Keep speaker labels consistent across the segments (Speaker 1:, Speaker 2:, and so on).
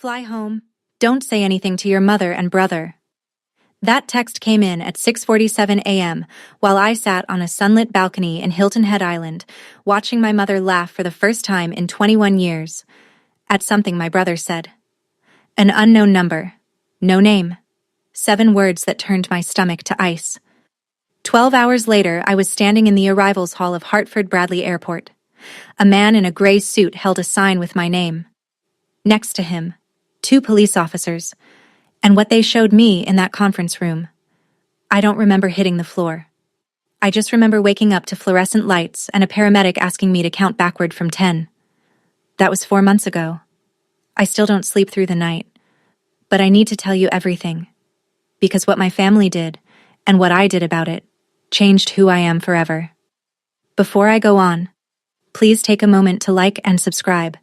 Speaker 1: Fly home. Don't say anything to your mother and brother. That text came in at 6:47 a.m. while I sat on a sunlit balcony in Hilton Head Island, watching my mother laugh for the first time in 21 years, at something my brother said. An unknown number. No name. 7 words that turned my stomach to ice. 12 hours later, I was standing in the arrivals hall of Hartford Bradley Airport. A man in a gray suit held a sign with my name. Next to him, 2 police officers, and what they showed me in that conference room. I don't remember hitting the floor. I just remember waking up to fluorescent lights and a paramedic asking me to count backward from 10. That was 4 months ago. I still don't sleep through the night, but I need to tell you everything, because what my family did, and what I did about it, changed who I am forever. Before I go on, please take a moment to like and subscribe,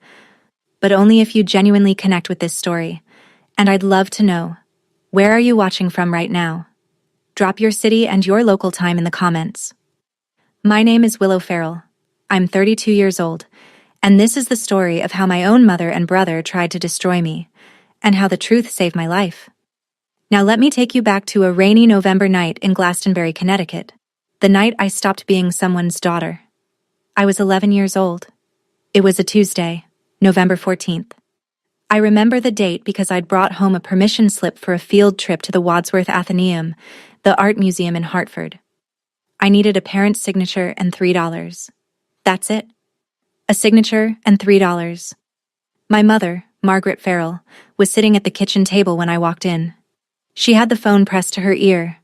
Speaker 1: but only if you genuinely connect with this story. And I'd love to know, where are you watching from right now? Drop your city and your local time in the comments. My name is Willow Farrell. I'm 32 years old, and this is the story of how my own mother and brother tried to destroy me, and how the truth saved my life. Now let me take you back to a rainy November night in Glastonbury, Connecticut, the night I stopped being someone's daughter. I was 11 years old. It was a Tuesday, November 14th. I remember the date because I'd brought home a permission slip for a field trip to the Wadsworth Atheneum, the art museum in Hartford. I needed a parent's signature and $3. That's it. A signature and $3. My mother, Margaret Farrell, was sitting at the kitchen table when I walked in. She had the phone pressed to her ear.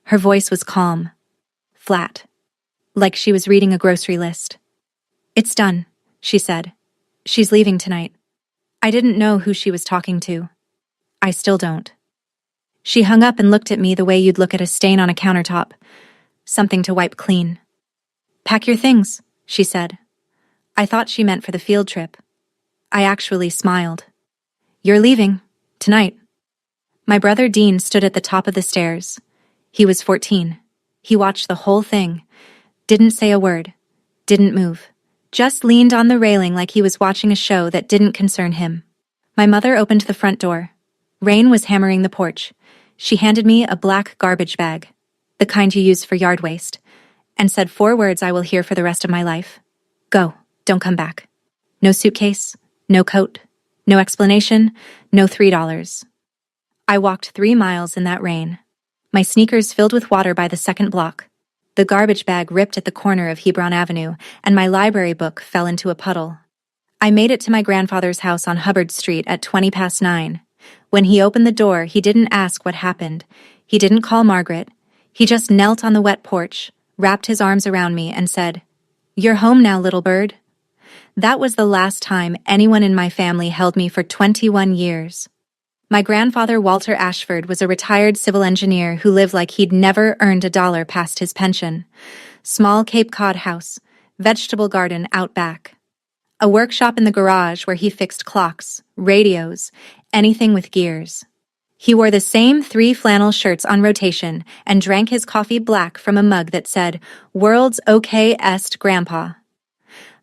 Speaker 1: Her voice was calm, flat, like she was reading a grocery list. "It's done," she said. "She's leaving tonight." I didn't know who she was talking to. I still don't. She hung up and looked at me the way you'd look at a stain on a countertop, something to wipe clean. "Pack your things," she said. I thought she meant for the field trip. I actually smiled. "You're leaving, tonight." My brother Dean stood at the top of the stairs. He was 14. He watched the whole thing, didn't say a word, didn't move. Just leaned on the railing like he was watching a show that didn't concern him. My mother opened the front door. Rain was hammering the porch. She handed me a black garbage bag, the kind you use for yard waste, and said 4 words I will hear for the rest of my life. "Go, don't come back." No suitcase, no coat, no explanation, no $3. I walked 3 miles in that rain, my sneakers filled with water by the second block. The garbage bag ripped at the corner of Hebron Avenue, and my library book fell into a puddle. I made it to my grandfather's house on Hubbard Street at 9:20. When he opened the door, he didn't ask what happened. He didn't call Margaret. He just knelt on the wet porch, wrapped his arms around me, and said, "You're home now, little bird." That was the last time anyone in my family held me for 21 years. My grandfather, Walter Ashford, was a retired civil engineer who lived like he'd never earned a dollar past his pension. Small Cape Cod house, vegetable garden out back. A workshop in the garage where he fixed clocks, radios, anything with gears. He wore the same 3 flannel shirts on rotation and drank his coffee black from a mug that said, "World's okayest Grandpa."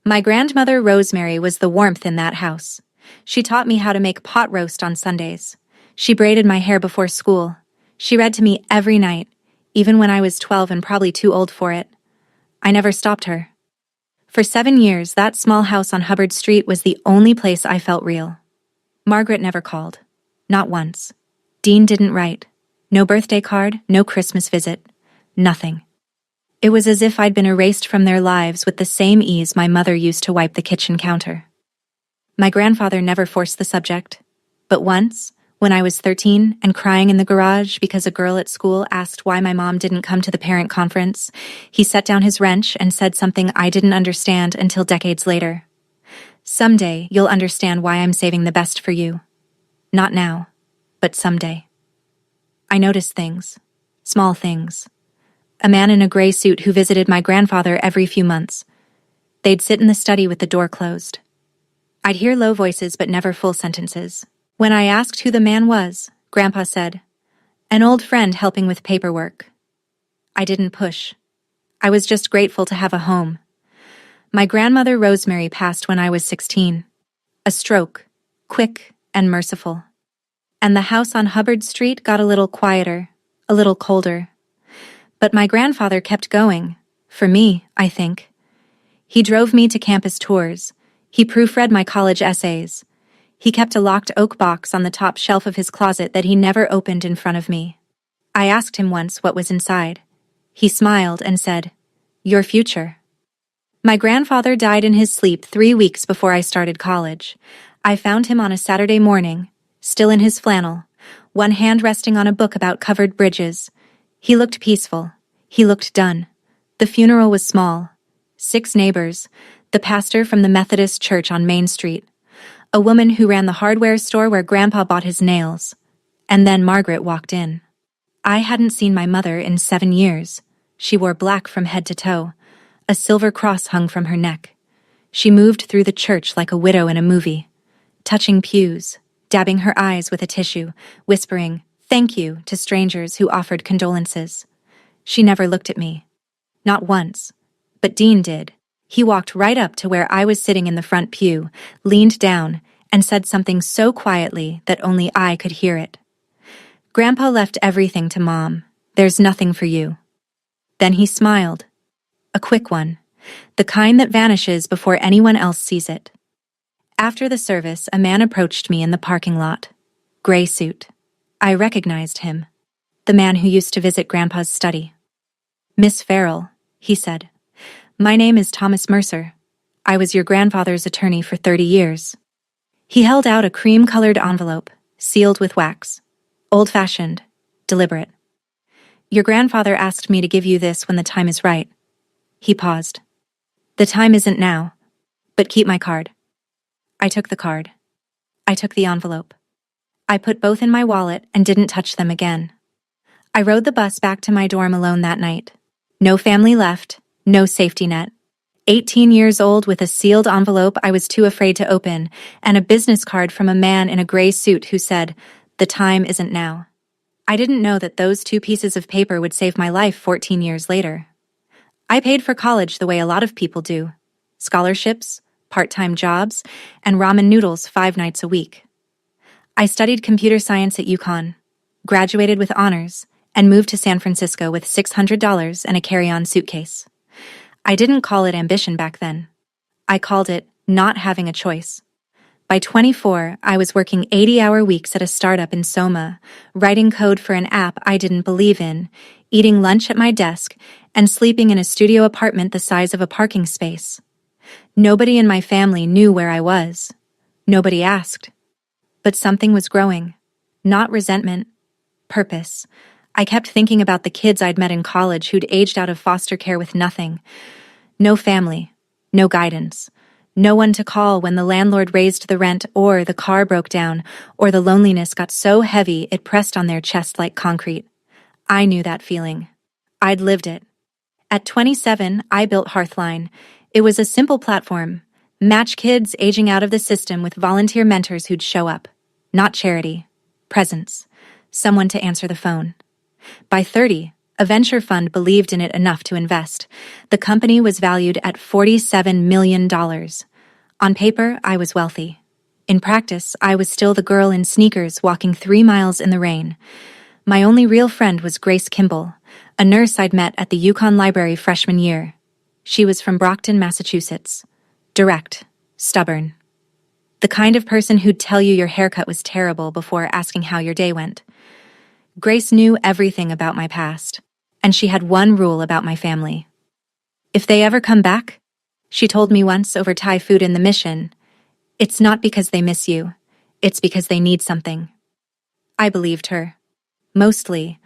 Speaker 1: My grandmother Rosemary was the warmth in that house. She taught me how to make pot roast on Sundays. She braided my hair before school. She read to me every night, even when I was 12 and probably too old for it. I never stopped her. For 7 years, that small house on Hubbard Street was the only place I felt real. Margaret never called. Not once. Dean didn't write. No birthday card, no Christmas visit. Nothing. It was as if I'd been erased from their lives with the same ease my mother used to wipe the kitchen counter. My grandfather never forced the subject, but once, when I was 13 and crying in the garage because a girl at school asked why my mom didn't come to the parent conference, he set down his wrench and said something I didn't understand until decades later. "Someday you'll understand why I'm saving the best for you. Not now, but someday." I noticed things, small things. A man in a gray suit who visited my grandfather every few months. They'd sit in the study with the door closed. I'd hear low voices but never full sentences. When I asked who the man was, Grandpa said, "An old friend helping with paperwork." I didn't push. I was just grateful to have a home. My grandmother Rosemary passed when I was 16. A stroke, quick, and merciful. And the house on Hubbard Street got a little quieter, a little colder. But my grandfather kept going, for me, I think. He drove me to campus tours. He proofread my college essays. He kept a locked oak box on the top shelf of his closet that he never opened in front of me. I asked him once what was inside. He smiled and said, "Your future." My grandfather died in his sleep 3 weeks before I started college. I found him on a Saturday morning, still in his flannel, one hand resting on a book about covered bridges. He looked peaceful. He looked done. The funeral was small. 6 neighbors, the pastor from the Methodist church on Main Street, a woman who ran the hardware store where Grandpa bought his nails, and then Margaret walked in. I hadn't seen my mother in 7 years. She wore black from head to toe. A silver cross hung from her neck. She moved through the church like a widow in a movie, touching pews, dabbing her eyes with a tissue, whispering, "Thank you," to strangers who offered condolences. She never looked at me. Not once. But Dean did. He walked right up to where I was sitting in the front pew, leaned down, and said something so quietly that only I could hear it. "Grandpa left everything to Mom. There's nothing for you." Then he smiled. A quick one, the kind that vanishes before anyone else sees it. After the service, a man approached me in the parking lot. Gray suit. I recognized him. The man who used to visit Grandpa's study. "Miss Farrell," he said. "My name is Thomas Mercer. I was your grandfather's attorney for 30 years. He held out a cream-colored envelope, sealed with wax. Old-fashioned, deliberate. "Your grandfather asked me to give you this when the time is right." He paused. "The time isn't now, but keep my card." I took the card. I took the envelope. I put both in my wallet and didn't touch them again. I rode the bus back to my dorm alone that night. No family left, no safety net. 18 years old with a sealed envelope I was too afraid to open, and a business card from a man in a gray suit who said, "The time isn't now." I didn't know that those 2 pieces of paper would save my life 14 years later. I paid for college the way a lot of people do. Scholarships, part-time jobs, and ramen noodles 5 nights a week. I studied computer science at UConn, graduated with honors, and moved to San Francisco with $600 and a carry-on suitcase. I didn't call it ambition back then. I called it not having a choice. By 24, I was working 80-hour weeks at a startup in Soma, writing code for an app I didn't believe in, eating lunch at my desk, and sleeping in a studio apartment the size of a parking space. Nobody in my family knew where I was. Nobody asked. But something was growing. Not resentment. Purpose. I kept thinking about the kids I'd met in college who'd aged out of foster care with nothing. No family. No guidance. No one to call when the landlord raised the rent or the car broke down or the loneliness got so heavy it pressed on their chest like concrete. I knew that feeling. I'd lived it. At 27, I built Hearthline. It was a simple platform. Match kids aging out of the system with volunteer mentors who'd show up. Not charity. Presence. Someone to answer the phone. By 30, a venture fund believed in it enough to invest. The company was valued at $47 million. On paper, I was wealthy. In practice, I was still the girl in sneakers walking 3 miles in the rain. My only real friend was Grace Kimball, a nurse I'd met at the UConn Library freshman year. She was from Brockton, Massachusetts. Direct, stubborn. The kind of person who'd tell you your haircut was terrible before asking how your day went. Grace knew everything about my past, and she had one rule about my family. "If they ever come back," she told me once over Thai food in the Mission, "it's not because they miss you, it's because they need something." I believed her. Mostly,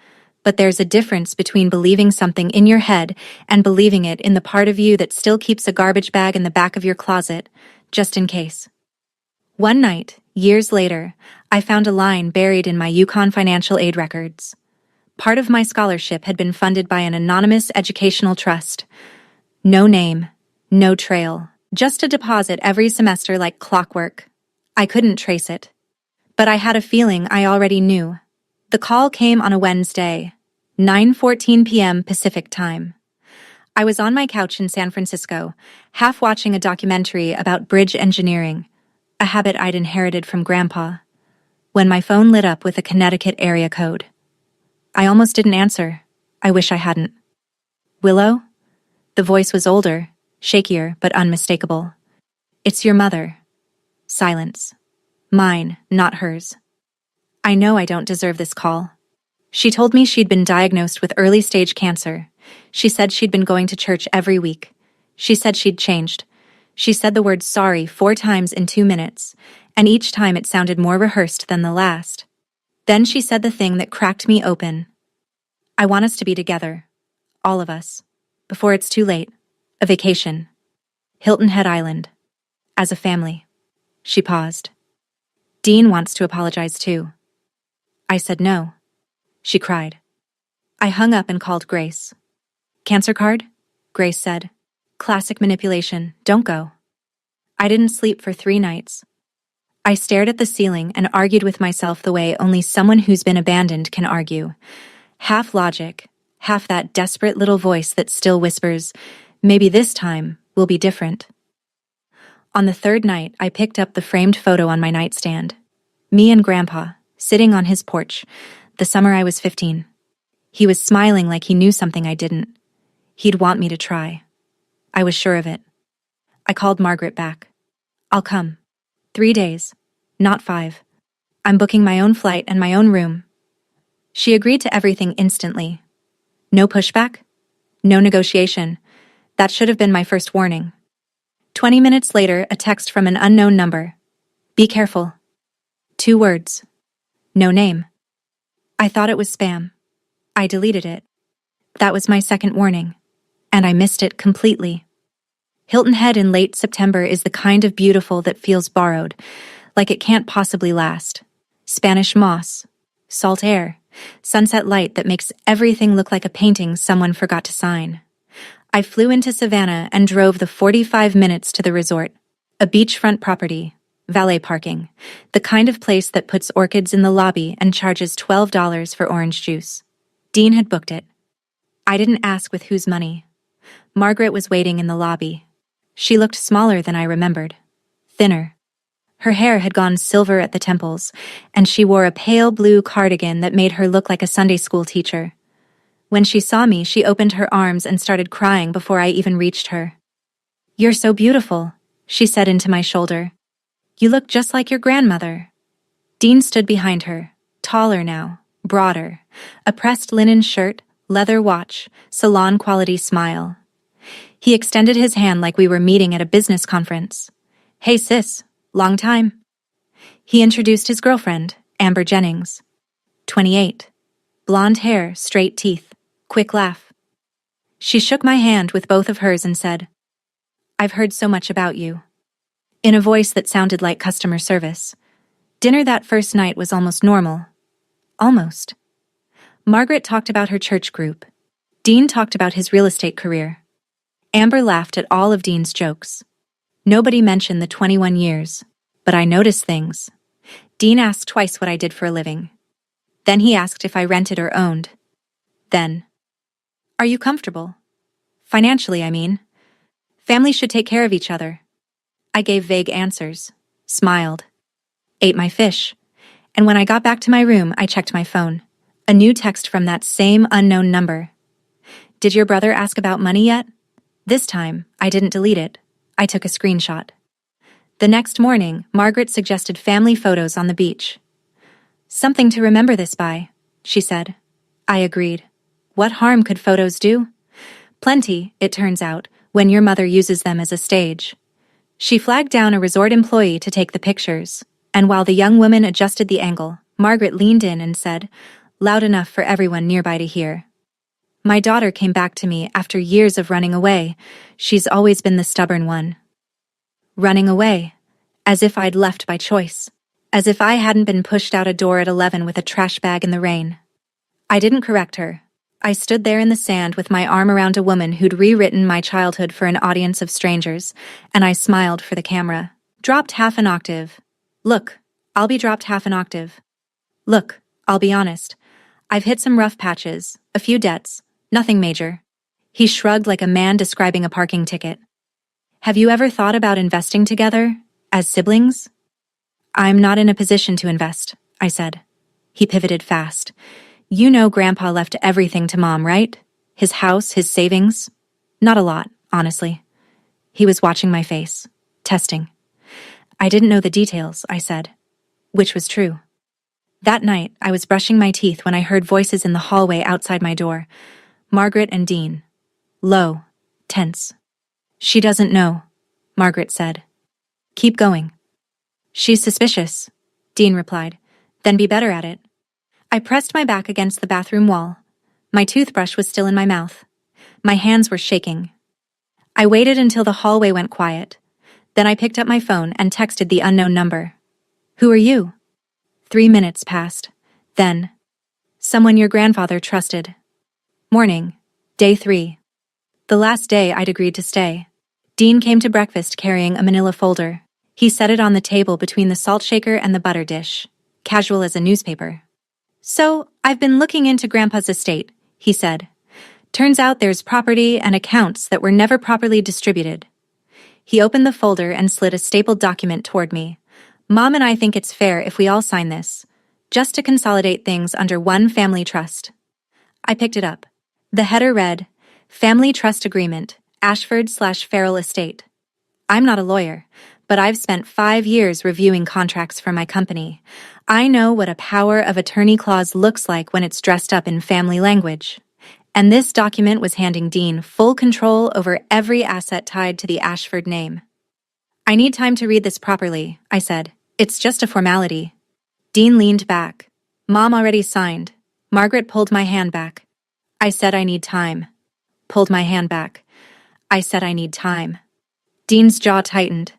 Speaker 1: but there's a difference between believing something in your head and believing it in the part of you that still keeps a garbage bag in the back of your closet, just in case. One night, years later, I found a line buried in my UConn financial aid records. Part of my scholarship had been funded by an anonymous educational trust. No name, no trail, just a deposit every semester like clockwork. I couldn't trace it. But I had a feeling I already knew. The call came on a Wednesday, 9:14 p.m. Pacific Time. I was on my couch in San Francisco, half watching a documentary about bridge engineering, a habit I'd inherited from Grandpa. when my phone lit up with a Connecticut area code. I almost didn't answer. I wish I hadn't. Willow? The voice was older, shakier, but unmistakable. It's your mother. Silence. Mine, not hers. I know I don't deserve this call. She told me she'd been diagnosed with early-stage cancer. She said she'd been going to church every week. She said she'd changed. She said the word sorry 4 times in 2 minutes, and each time it sounded more rehearsed than the last. Then she said the thing that cracked me open. I want us to be together. All of us. Before it's too late. A vacation. Hilton Head Island. As a family. She paused. Dean wants to apologize too. I said no. She cried. I hung up and called Grace. Cancer card? Grace said. Classic manipulation. Don't go. I didn't sleep for 3 nights. I stared at the ceiling and argued with myself the way only someone who's been abandoned can argue. Half logic, half that desperate little voice that still whispers, maybe this time will be different. On the 3rd night, I picked up the framed photo on my nightstand. Me and Grandpa, sitting on his porch, the summer I was 15. He was smiling like he knew something I didn't. He'd want me to try. I was sure of it. I called Margaret back. I'll come. 3 days, not 5. I'm booking my own flight and my own room. She agreed to everything instantly. No pushback? No negotiation. That should have been my first warning. 20 minutes later, a text from an unknown number. Be careful. 2 words. No name. I thought it was spam. I deleted it. That was my second warning. And I missed it completely. Hilton Head in late September is the kind of beautiful that feels borrowed, like it can't possibly last. Spanish moss, salt air, sunset light that makes everything look like a painting someone forgot to sign. I flew into Savannah and drove the 45 minutes to the resort, a beachfront property, valet parking, the kind of place that puts orchids in the lobby and charges $12 for orange juice. Dean had booked it. I didn't ask with whose money. Margaret was waiting in the lobby. She looked smaller than I remembered. Thinner. Her hair had gone silver at the temples, and she wore a pale blue cardigan that made her look like a Sunday school teacher. When she saw me, she opened her arms and started crying before I even reached her. You're so beautiful, she said into my shoulder. You look just like your grandmother. Dean stood behind her, taller now, broader, a pressed linen shirt, leather watch, salon-quality smile. He extended his hand like we were meeting at a business conference. Hey sis, long time. He introduced his girlfriend, Amber Jennings. 28. Blonde hair, straight teeth, quick laugh. She shook my hand with both of hers and said, I've heard so much about you. In a voice that sounded like customer service. Dinner that first night was almost normal. Almost. Margaret talked about her church group. Dean talked about his real estate career. Amber laughed at all of Dean's jokes. Nobody mentioned the 21 years, but I noticed things. Dean asked twice what I did for a living. Then he asked if I rented or owned. Then, are you comfortable? Financially, I mean. Families should take care of each other. I gave vague answers, smiled, ate my fish, and when I got back to my room, I checked my phone. A new text from that same unknown number. Did your brother ask about money yet? This time, I didn't delete it. I took a screenshot. The next morning, Margaret suggested family photos on the beach. Something to remember this by, she said. I agreed. What harm could photos do? Plenty, it turns out, when your mother uses them as a stage. She flagged down a resort employee to take the pictures, and while the young woman adjusted the angle, Margaret leaned in and said, loud enough for everyone nearby to hear. My daughter came back to me after years of running away. She's always been the stubborn one. Running away, as if I'd left by choice, as if I hadn't been pushed out a door at 11 with a trash bag in the rain. I didn't correct her. I stood there in the sand with my arm around a woman who'd rewritten my childhood for an audience of strangers, and I smiled for the camera. Dropped half an octave. Look, I'll be dropped half an octave. Look, I'll be honest. I've hit some rough patches, a few debts. Nothing major. He shrugged like a man describing a parking ticket. Have you ever thought about investing together, as siblings? I'm not in a position to invest. I said. He pivoted fast. You know Grandpa left everything to Mom, right? His house, his savings. Not a lot, honestly. He was watching my face, testing. I didn't know the details, I said, which was true. That night, I was brushing my teeth when I heard voices in the hallway outside my door. Margaret and Dean. Low, tense. She doesn't know, Margaret said. Keep going. She's suspicious, Dean replied. Then be better at it. I pressed my back against the bathroom wall. My toothbrush was still in my mouth. My hands were shaking. I waited until the hallway went quiet. Then I picked up my phone and texted the unknown number. Who are you? 3 minutes passed. Then, someone your grandfather trusted. Morning, day 3. The last day I'd agreed to stay. Dean came to breakfast carrying a manila folder. He set it on the table between the salt shaker and the butter dish, casual as a newspaper. So, I've been looking into Grandpa's estate, he said. Turns out there's property and accounts that were never properly distributed. He opened the folder and slid a stapled document toward me. Mom and I think it's fair if we all sign this, just to consolidate things under one family trust. I picked it up. The header read, Family Trust Agreement, Ashford/Farrell Estate. I'm not a lawyer, but I've spent 5 years reviewing contracts for my company. I know what a power of attorney clause looks like when it's dressed up in family language. And this document was handing Dean full control over every asset tied to the Ashford name. I need time to read this properly, I said. It's just a formality. Dean leaned back. Mom already signed. Margaret pulled my hand back. I said I need time. Pulled my hand back. I said I need time. Dean's jaw tightened.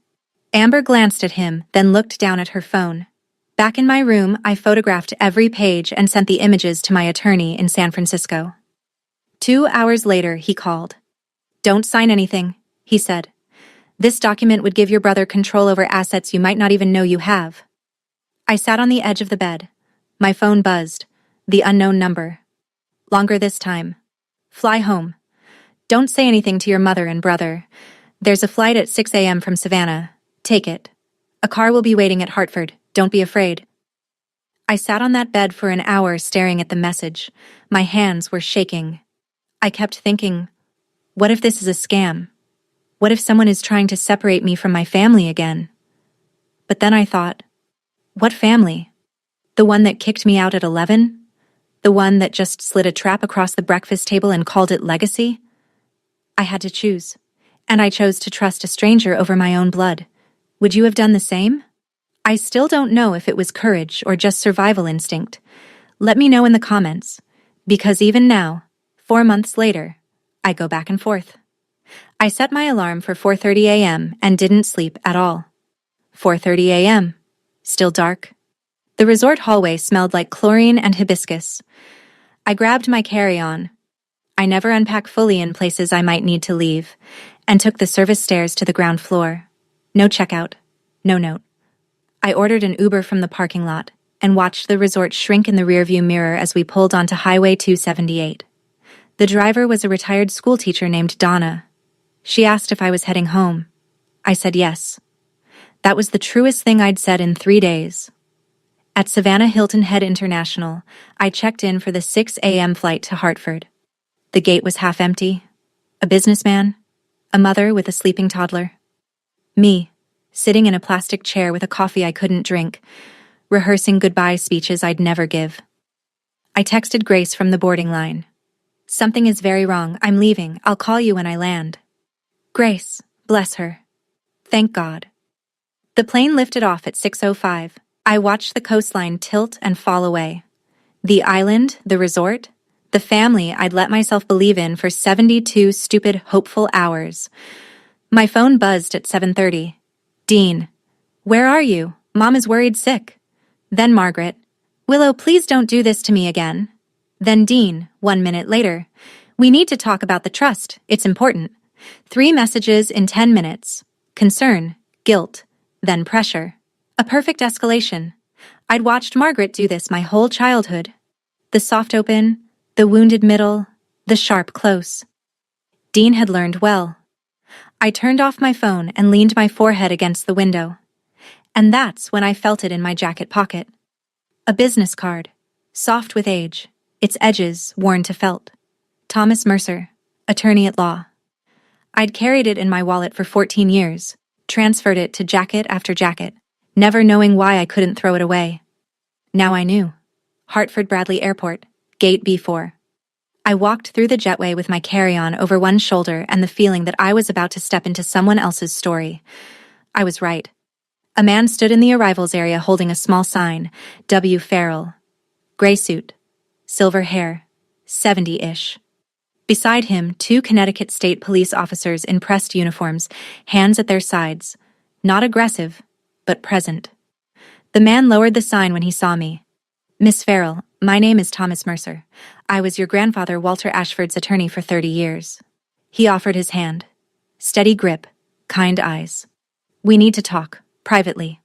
Speaker 1: Amber glanced at him, then looked down at her phone. Back in my room, I photographed every page and sent the images to my attorney in San Francisco. 2 hours later, he called. Don't sign anything, he said. This document would give your brother control over assets you might not even know you have. I sat on the edge of the bed. My phone buzzed. The unknown number. Longer this time. Fly home. Don't say anything to your mother and brother. There's a flight at 6 a.m. from Savannah. Take it. A car will be waiting at Hartford. Don't be afraid. I sat on that bed for an hour staring at the message. My hands were shaking. I kept thinking, what if this is a scam? What if someone is trying to separate me from my family again? But then I thought, what family? The one that kicked me out at 11? The one that just slid a trap across the breakfast table and called it legacy? I had to choose, and I chose to trust a stranger over my own blood. Would you have done the same? I still don't know if it was courage or just survival instinct. Let me know in the comments, because even now, 4 months later, I go back and forth. I set my alarm for 4:30 a.m. and didn't sleep at all. 4:30 a.m. Still dark. The resort hallway smelled like chlorine and hibiscus. I grabbed my carry-on. I never unpack fully in places I might need to leave, and took the service stairs to the ground floor. No checkout. No note. I ordered an Uber from the parking lot and watched the resort shrink in the rearview mirror as we pulled onto Highway 278. The driver was a retired schoolteacher named Donna. She asked if I was heading home. I said yes. That was the truest thing I'd said in 3 days. At Savannah Hilton Head International, I checked in for the 6 a.m. flight to Hartford. The gate was half empty. A businessman, a mother with a sleeping toddler. Me, sitting in a plastic chair with a coffee I couldn't drink, rehearsing goodbye speeches I'd never give. I texted Grace from the boarding line. Something is very wrong. I'm leaving. I'll call you when I land. Grace, bless her. Thank God. The plane lifted off at 6:05. I watched the coastline tilt and fall away. The island, the resort, the family I'd let myself believe in for 72 stupid, hopeful hours. My phone buzzed at 7:30. Dean, where are you? Mom is worried sick. Then Margaret, Willow, please don't do this to me again. Then Dean, 1 minute later, we need to talk about the trust. It's important. 3 messages in 10 minutes. Concern, guilt, then pressure. A perfect escalation. I'd watched Margaret do this my whole childhood. The soft open, the wounded middle, the sharp close. Dean had learned well. I turned off my phone and leaned my forehead against the window. And that's when I felt it in my jacket pocket. A business card, soft with age, its edges worn to felt. Thomas Mercer, attorney at law. I'd carried it in my wallet for 14 years, transferred it to jacket after jacket, never knowing why I couldn't throw it away. Now I knew. Hartford Bradley Airport, Gate B4. I walked through the jetway with my carry-on over one shoulder and the feeling that I was about to step into someone else's story. I was right. A man stood in the arrivals area holding a small sign, W. Farrell. Gray suit, silver hair, 70-ish. Beside him, 2 Connecticut State Police officers in pressed uniforms, hands at their sides. Not aggressive, but present. The man lowered the sign when he saw me. Miss Farrell, my name is Thomas Mercer. I was your grandfather Walter Ashford's attorney for 30 years. He offered his hand. Steady grip, kind eyes. We need to talk, privately.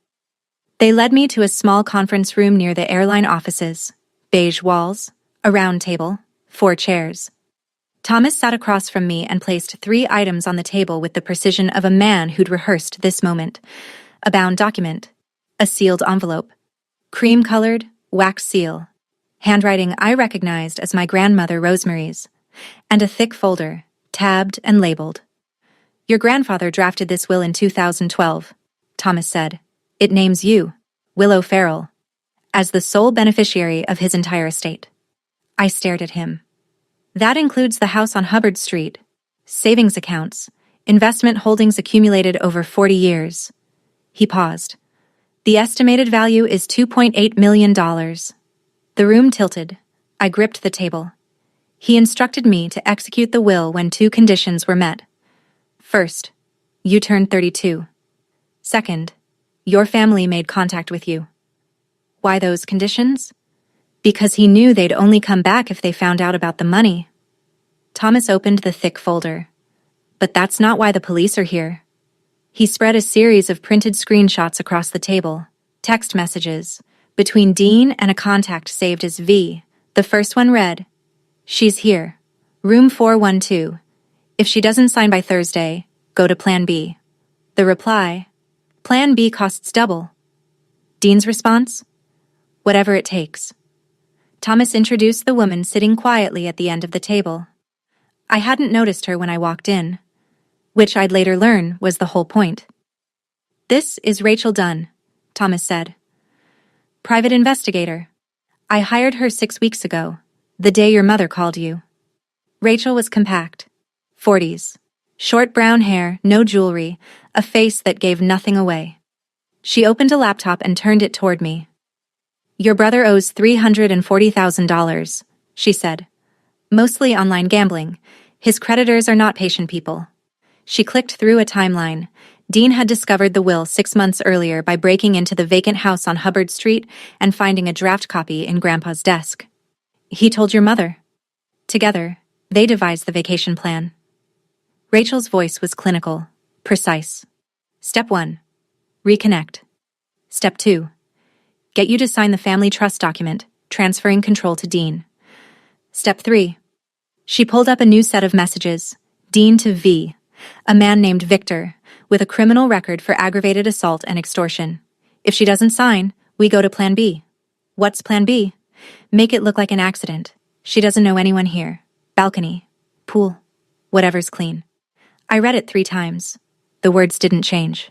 Speaker 1: They led me to a small conference room near the airline offices. Beige walls, a round table, 4 chairs. Thomas sat across from me and placed 3 items on the table with the precision of a man who'd rehearsed this moment. A bound document, a sealed envelope, cream-colored, wax seal, handwriting I recognized as my grandmother Rosemary's, and a thick folder, tabbed and labeled. Your grandfather drafted this will in 2012, Thomas said. It names you, Willow Farrell, as the sole beneficiary of his entire estate. I stared at him. That includes the house on Hubbard Street, savings accounts, investment holdings accumulated over 40 years. He paused. The estimated value is $2.8 million. The room tilted. I gripped the table. He instructed me to execute the will when 2 conditions were met. First, you turned 32. Second, your family made contact with you. Why those conditions? Because he knew they'd only come back if they found out about the money. Thomas opened the thick folder. But that's not why the police are here. He spread a series of printed screenshots across the table. Text messages, between Dean and a contact saved as V. The first one read, "She's here. Room 412. If she doesn't sign by Thursday, go to Plan B." The reply, "Plan B costs double." Dean's response, "Whatever it takes." Thomas introduced the woman sitting quietly at the end of the table. I hadn't noticed her when I walked in, which I'd later learn was the whole point. "This is Rachel Dunn," Thomas said. "Private investigator. I hired her 6 weeks ago, the day your mother called you." Rachel was compact, 40s, short brown hair, no jewelry, a face that gave nothing away. She opened a laptop and turned it toward me. "Your brother owes $340,000, she said. "Mostly online gambling. His creditors are not patient people." She clicked through a timeline. Dean had discovered the will 6 months earlier by breaking into the vacant house on Hubbard Street and finding a draft copy in Grandpa's desk. He told your mother. Together, they devised the vacation plan. Rachel's voice was clinical, precise. Step 1. Reconnect. Step 2. Get you to sign the family trust document, transferring control to Dean. Step 3. She pulled up a new set of messages. Dean to V, a man named Victor, with a criminal record for aggravated assault and extortion. If she doesn't sign, we go to Plan B. What's Plan B? Make it look like an accident. She doesn't know anyone here. Balcony. Pool. Whatever's clean. I read it 3 times. The words didn't change.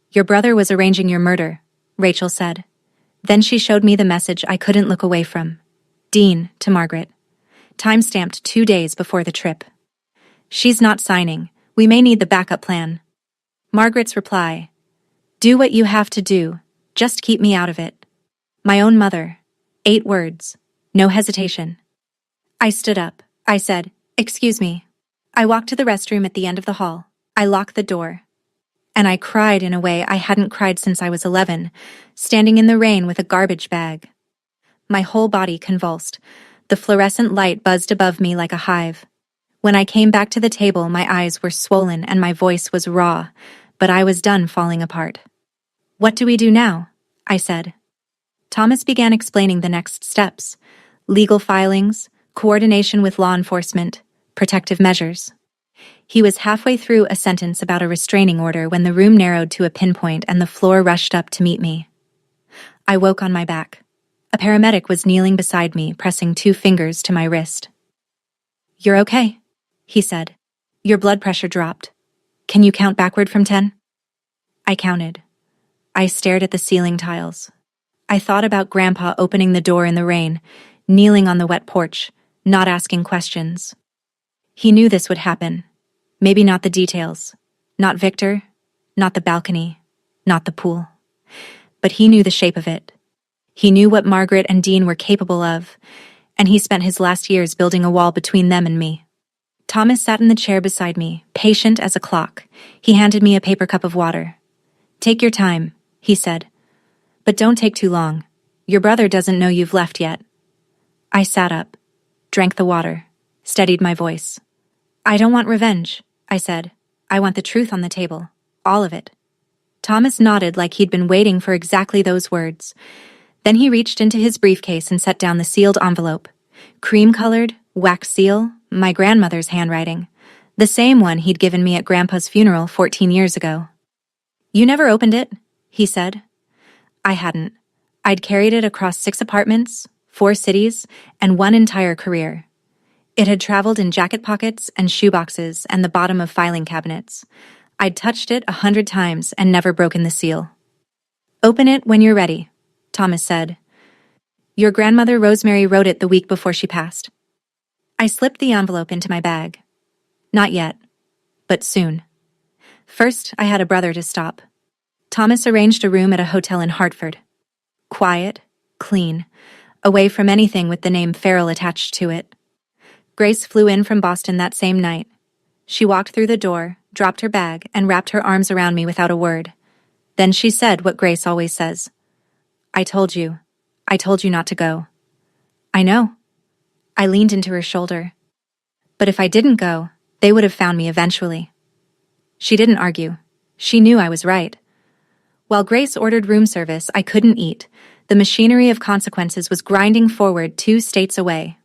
Speaker 1: Your brother was arranging your murder, Rachel said. Then she showed me the message I couldn't look away from. Dean to Margaret. Time-stamped 2 days before the trip. She's not signing. We may need the backup plan. Margaret's reply. Do what you have to do. Just keep me out of it. My own mother. 8 words. No hesitation. I stood up. I said, "Excuse me." I walked to the restroom at the end of the hall. I locked the door. And I cried in a way I hadn't cried since I was 11, standing in the rain with a garbage bag. My whole body convulsed. The fluorescent light buzzed above me like a hive. When I came back to the table, my eyes were swollen and my voice was raw, but I was done falling apart. "What do we do now?" I said. Thomas began explaining the next steps: legal filings, coordination with law enforcement, protective measures. He was halfway through a sentence about a restraining order when the room narrowed to a pinpoint and the floor rushed up to meet me. I woke on my back. A paramedic was kneeling beside me, pressing 2 fingers to my wrist. "You're okay," he said. "Your blood pressure dropped. Can you count backward from 10? I counted. I stared at the ceiling tiles. I thought about Grandpa opening the door in the rain, kneeling on the wet porch, not asking questions. He knew this would happen. Maybe not the details. Not Victor, not the balcony, not the pool. But he knew the shape of it. He knew what Margaret and Dean were capable of, and he spent his last years building a wall between them and me. Thomas sat in the chair beside me, patient as a clock. He handed me a paper cup of water. "Take your time," he said. "But don't take too long. Your brother doesn't know you've left yet." I sat up, drank the water, steadied my voice. "I don't want revenge," I said. "I want the truth on the table. All of it." Thomas nodded like he'd been waiting for exactly those words. Then he reached into his briefcase and set down the sealed envelope. Cream-colored, wax seal, my grandmother's handwriting. The same one he'd given me at Grandpa's funeral 14 years ago. "You never opened it," he said. I hadn't. I'd carried it across 6 apartments, 4 cities, and 1 entire career. It had traveled in jacket pockets and shoeboxes and the bottom of filing cabinets. I'd touched it 100 times and never broken the seal. "Open it when you're ready," Thomas said. "Your grandmother Rosemary wrote it the week before she passed." I slipped the envelope into my bag. Not yet, but soon. First, I had a brother to stop. Thomas arranged a room at a hotel in Hartford. Quiet, clean, away from anything with the name Farrell attached to it. Grace flew in from Boston that same night. She walked through the door, dropped her bag, and wrapped her arms around me without a word. Then she said what Grace always says. I told you not to go." "I know." I leaned into her shoulder. "But if I didn't go, they would have found me eventually." She didn't argue. She knew I was right. While Grace ordered room service, I couldn't eat. The machinery of consequences was grinding forward 2 states away.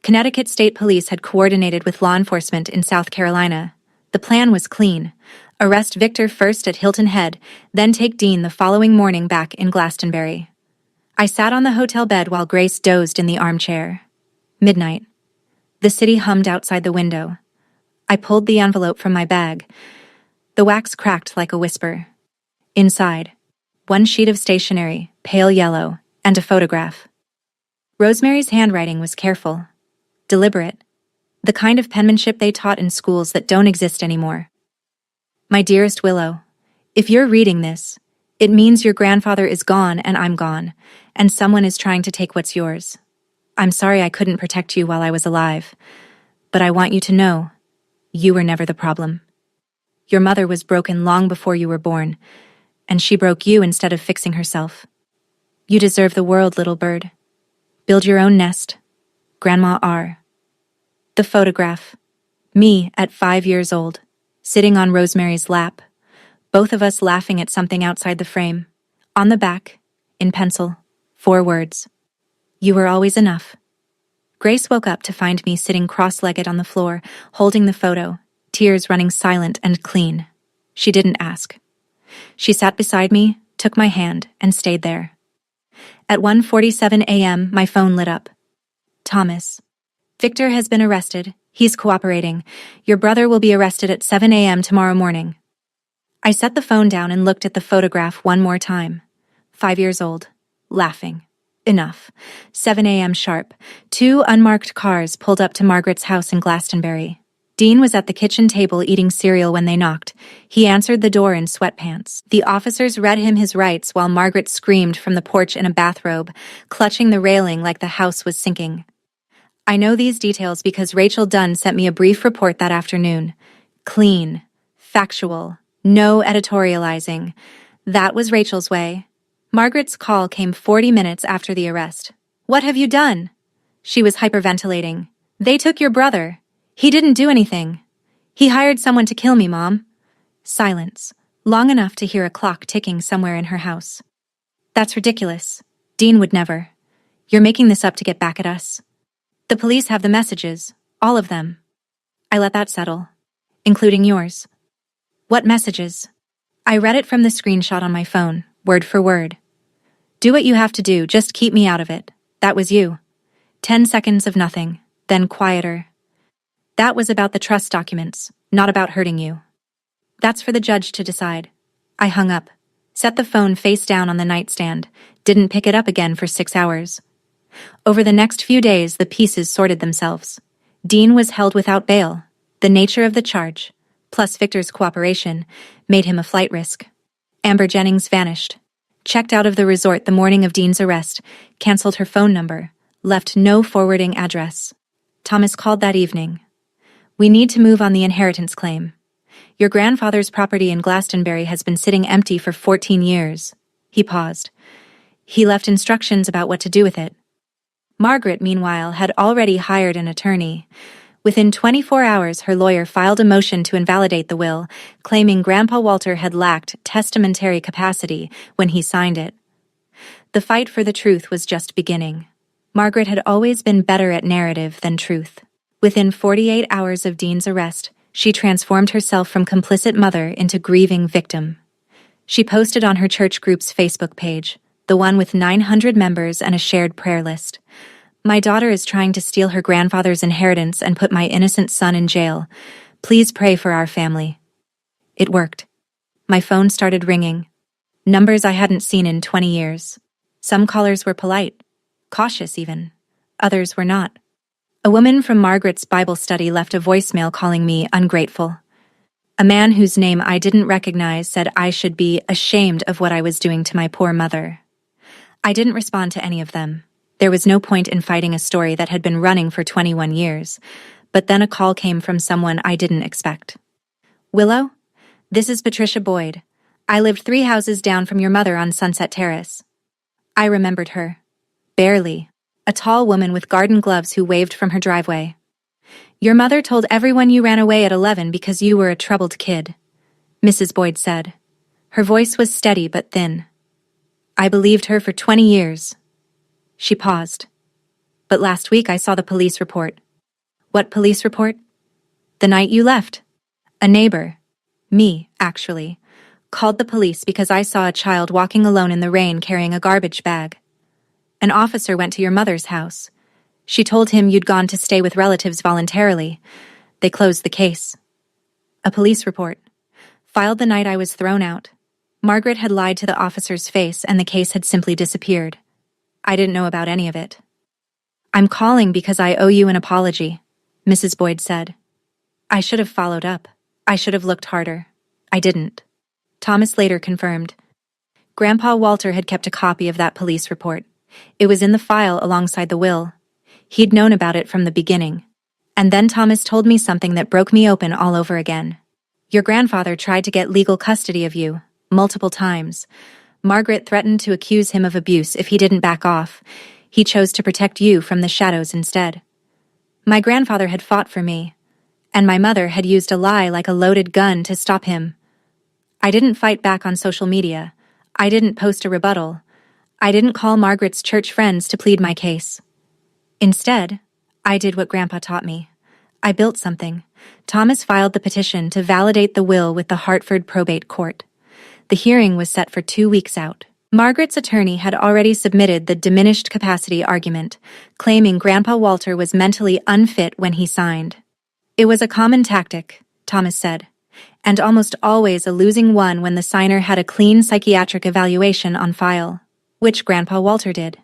Speaker 1: Connecticut State Police had coordinated with law enforcement in South Carolina. The plan was clean. Arrest Victor first at Hilton Head, then take Dean the following morning back in Glastonbury. I sat on the hotel bed while Grace dozed in the armchair. Midnight. The city hummed outside the window. I pulled the envelope from my bag. The wax cracked like a whisper. Inside, 1 sheet of stationery, pale yellow, and a photograph. Rosemary's handwriting was careful, deliberate, the kind of penmanship they taught in schools that don't exist anymore. "My dearest Willow, if you're reading this, it means your grandfather is gone and I'm gone, and someone is trying to take what's yours. I'm sorry I couldn't protect you while I was alive, but I want you to know, you were never the problem. Your mother was broken long before you were born, and she broke you instead of fixing herself. You deserve the world, little bird. Build your own nest. Grandma R." The photograph. Me at 5 years old, sitting on Rosemary's lap, both of us laughing at something outside the frame. On the back, in pencil, 4 words. You were always enough. Grace woke up to find me sitting cross-legged on the floor, holding the photo, tears running silent and clean. She didn't ask. She sat beside me, took my hand, and stayed there. At 1:47 a.m., my phone lit up. "Thomas, Victor has been arrested. He's cooperating. Your brother will be arrested at 7 a.m. tomorrow morning." I set the phone down and looked at the photograph one more time. 5 years old, laughing. Enough. 7 a.m. sharp. 2 unmarked cars pulled up to Margaret's house in Glastonbury. Dean was at the kitchen table eating cereal when they knocked. He answered the door in sweatpants. The officers read him his rights while Margaret screamed from the porch in a bathrobe, clutching the railing like the house was sinking. I know these details because Rachel Dunn sent me a brief report that afternoon. Clean. Factual. No editorializing. That was Rachel's way. Margaret's call came 40 minutes after the arrest. "What have you done?" She was hyperventilating. "They took your brother. He didn't do anything. He hired someone to kill me, Mom." Silence, long enough to hear a clock ticking somewhere in her house. "That's ridiculous. Dean would never. You're making this up to get back at us. The police have the messages, all of them." I let that settle, including yours. "What messages?" I read it from the screenshot on my phone, word for word. "Do what you have to do, just keep me out of it. That was you. 10 seconds of nothing, then quieter. That was about the trust documents, not about hurting you. That's for the judge to decide. I hung up, set the phone face down on the nightstand, didn't pick it up again for 6 hours. Over the next few days, the pieces sorted themselves. Dean was held without bail. The nature of the charge, plus Victor's cooperation, made him a flight risk. Amber Jennings vanished. Checked out of the resort the morning of Dean's arrest, canceled her phone number, left no forwarding address. Thomas called that evening. We need to move on the inheritance claim. Your grandfather's property in Glastonbury has been sitting empty for 14 years. He paused. He left instructions about what to do with it. Margaret, meanwhile, had already hired an attorney. Within 24 hours, her lawyer filed a motion to invalidate the will, claiming Grandpa Walter had lacked testamentary capacity when he signed it. The fight for the truth was just beginning. Margaret had always been better at narrative than truth. Within 48 hours of Dean's arrest, she transformed herself from complicit mother into grieving victim. She posted on her church group's Facebook page, the one with 900 members and a shared prayer list. My daughter is trying to steal her grandfather's inheritance and put my innocent son in jail. Please pray for our family. It worked. My phone started ringing. Numbers I hadn't seen in 20 years. Some callers were polite, cautious even. Others were not. A woman from Margaret's Bible study left a voicemail calling me ungrateful. A man whose name I didn't recognize said I should be ashamed of what I was doing to my poor mother. I didn't respond to any of them. There was no point in fighting a story that had been running for 21 years, but then a call came from someone I didn't expect. Willow? This is Patricia Boyd. I lived 3 houses down from your mother on Sunset Terrace. I remembered her. Barely. A tall woman with garden gloves who waved from her driveway. Your mother told everyone you ran away at 11 because you were a troubled kid, Mrs. Boyd said. Her voice was steady but thin. I believed her for 20 years. She paused. But last week I saw the police report. What police report? The night you left. A neighbor, me, actually, called the police because I saw a child walking alone in the rain carrying a garbage bag. An officer went to your mother's house. She told him you'd gone to stay with relatives voluntarily. They closed the case. A police report. Filed the night I was thrown out. Margaret had lied to the officer's face and the case had simply disappeared. I didn't know about any of it. I'm calling because I owe you an apology, Mrs. Boyd said. I should have followed up. I should have looked harder. I didn't. Thomas later confirmed. Grandpa Walter had kept a copy of that police report. It was in the file alongside the will. He'd known about it from the beginning. And then Thomas told me something that broke me open all over again. Your grandfather tried to get legal custody of you, multiple times. Margaret threatened to accuse him of abuse if he didn't back off. He chose to protect you from the shadows instead. My grandfather had fought for me, and my mother had used a lie like a loaded gun to stop him. I didn't fight back on social media. I didn't post a rebuttal. I didn't call Margaret's church friends to plead my case. Instead, I did what Grandpa taught me. I built something. Thomas filed the petition to validate the will with the Hartford Probate Court. The hearing was set for 2 weeks out. Margaret's attorney had already submitted the diminished capacity argument, claiming Grandpa Walter was mentally unfit when he signed. It was a common tactic, Thomas said, and almost always a losing one when the signer had a clean psychiatric evaluation on file, which Grandpa Walter did,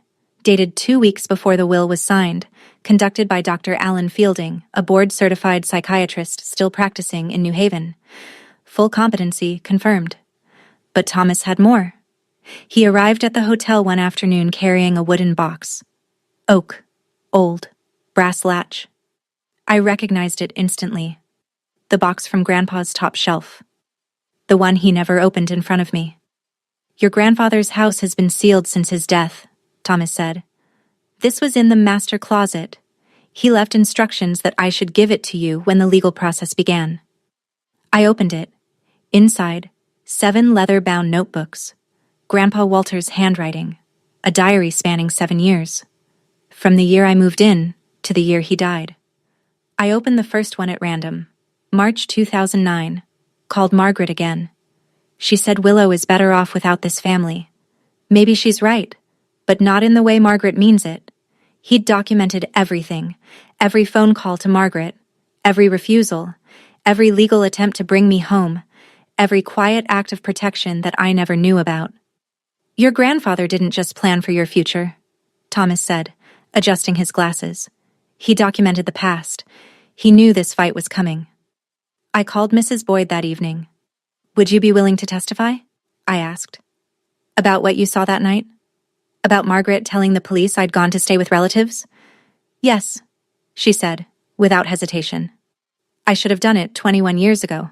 Speaker 1: dated 2 weeks before the will was signed, conducted by Dr. Alan Fielding, a board-certified psychiatrist still practicing in New Haven. Full competency confirmed. But Thomas had more. He arrived at the hotel one afternoon carrying a wooden box. Oak. Old. Brass latch. I recognized it instantly. The box from Grandpa's top shelf. The one he never opened in front of me. Your grandfather's house has been sealed since his death, Thomas said. This was in the master closet. He left instructions that I should give it to you when the legal process began. I opened it. Inside, 7 leather-bound notebooks, Grandpa Walter's handwriting, a diary spanning 7 years, from the year I moved in to the year he died. I opened the first one at random, March 2009, called Margaret again. She said Willow is better off without this family. Maybe she's right, but not in the way Margaret means it. He'd documented everything, every phone call to Margaret, every refusal, every legal attempt to bring me home, every quiet act of protection that I never knew about. Your grandfather didn't just plan for your future, Thomas said, adjusting his glasses. He documented the past. He knew this fight was coming. I called Mrs. Boyd that evening. Would you be willing to testify? I asked. About what you saw that night? About Margaret telling the police I'd gone to stay with relatives? Yes, she said, without hesitation. I should have done it 21 years ago.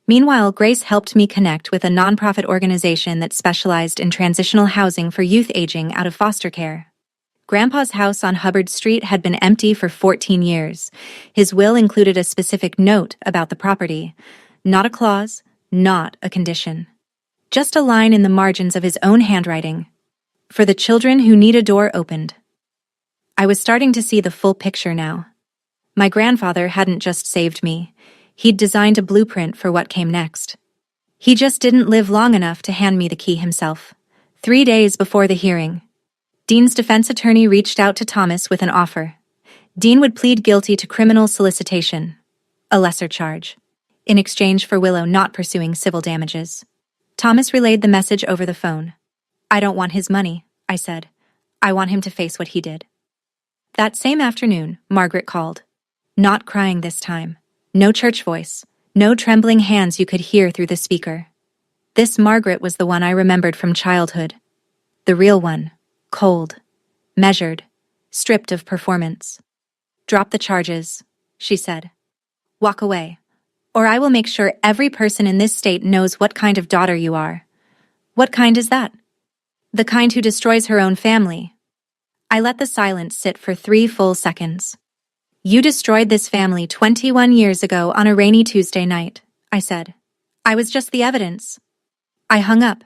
Speaker 1: Meanwhile, Grace helped me connect with a nonprofit organization that specialized in transitional housing for youth aging out of foster care. Grandpa's house on Hubbard Street had been empty for 14 years. His will included a specific note about the property. Not a clause, not a condition. Just a line in the margins of his own handwriting. For the children who need a door opened. I was starting to see the full picture now. My grandfather hadn't just saved me. He'd designed a blueprint for what came next. He just didn't live long enough to hand me the key himself. 3 days before the hearing, Dean's defense attorney reached out to Thomas with an offer. Dean would plead guilty to criminal solicitation, a lesser charge, in exchange for Willow not pursuing civil damages. Thomas relayed the message over the phone. I don't want his money, I said. I want him to face what he did. That same afternoon, Margaret called. Not crying this time. No church voice. No trembling hands you could hear through the speaker. This Margaret was the one I remembered from childhood. The real one. Cold. Measured. Stripped of performance. Drop the charges, she said. Walk away. Or I will make sure every person in this state knows what kind of daughter you are. What kind is that? The kind who destroys her own family. I let the silence sit for 3 full seconds. You destroyed this family 21 years ago on a rainy Tuesday night, I said. I was just the evidence. I hung up.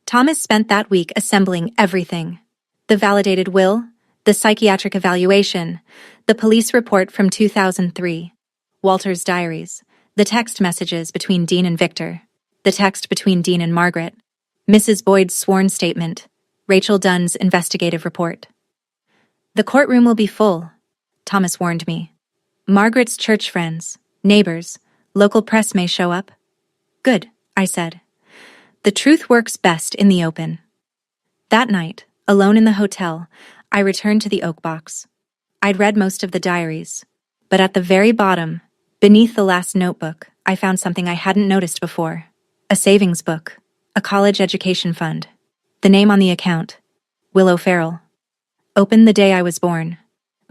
Speaker 1: Thomas spent that week assembling everything. The validated will, the psychiatric evaluation, the police report from 2003, Walter's diaries, the text messages between Dean and Victor, the text between Dean and Margaret, Mrs. Boyd's sworn statement, Rachel Dunn's investigative report. The courtroom will be full, Thomas warned me. Margaret's church friends, neighbors, local press may show up. Good, I said. The truth works best in the open. That night, alone in the hotel, I returned to the oak box. I'd read most of the diaries, but at the very bottom, beneath the last notebook, I found something I hadn't noticed before. A savings book, a college education fund. The name on the account, Willow Farrell. Opened the day I was born.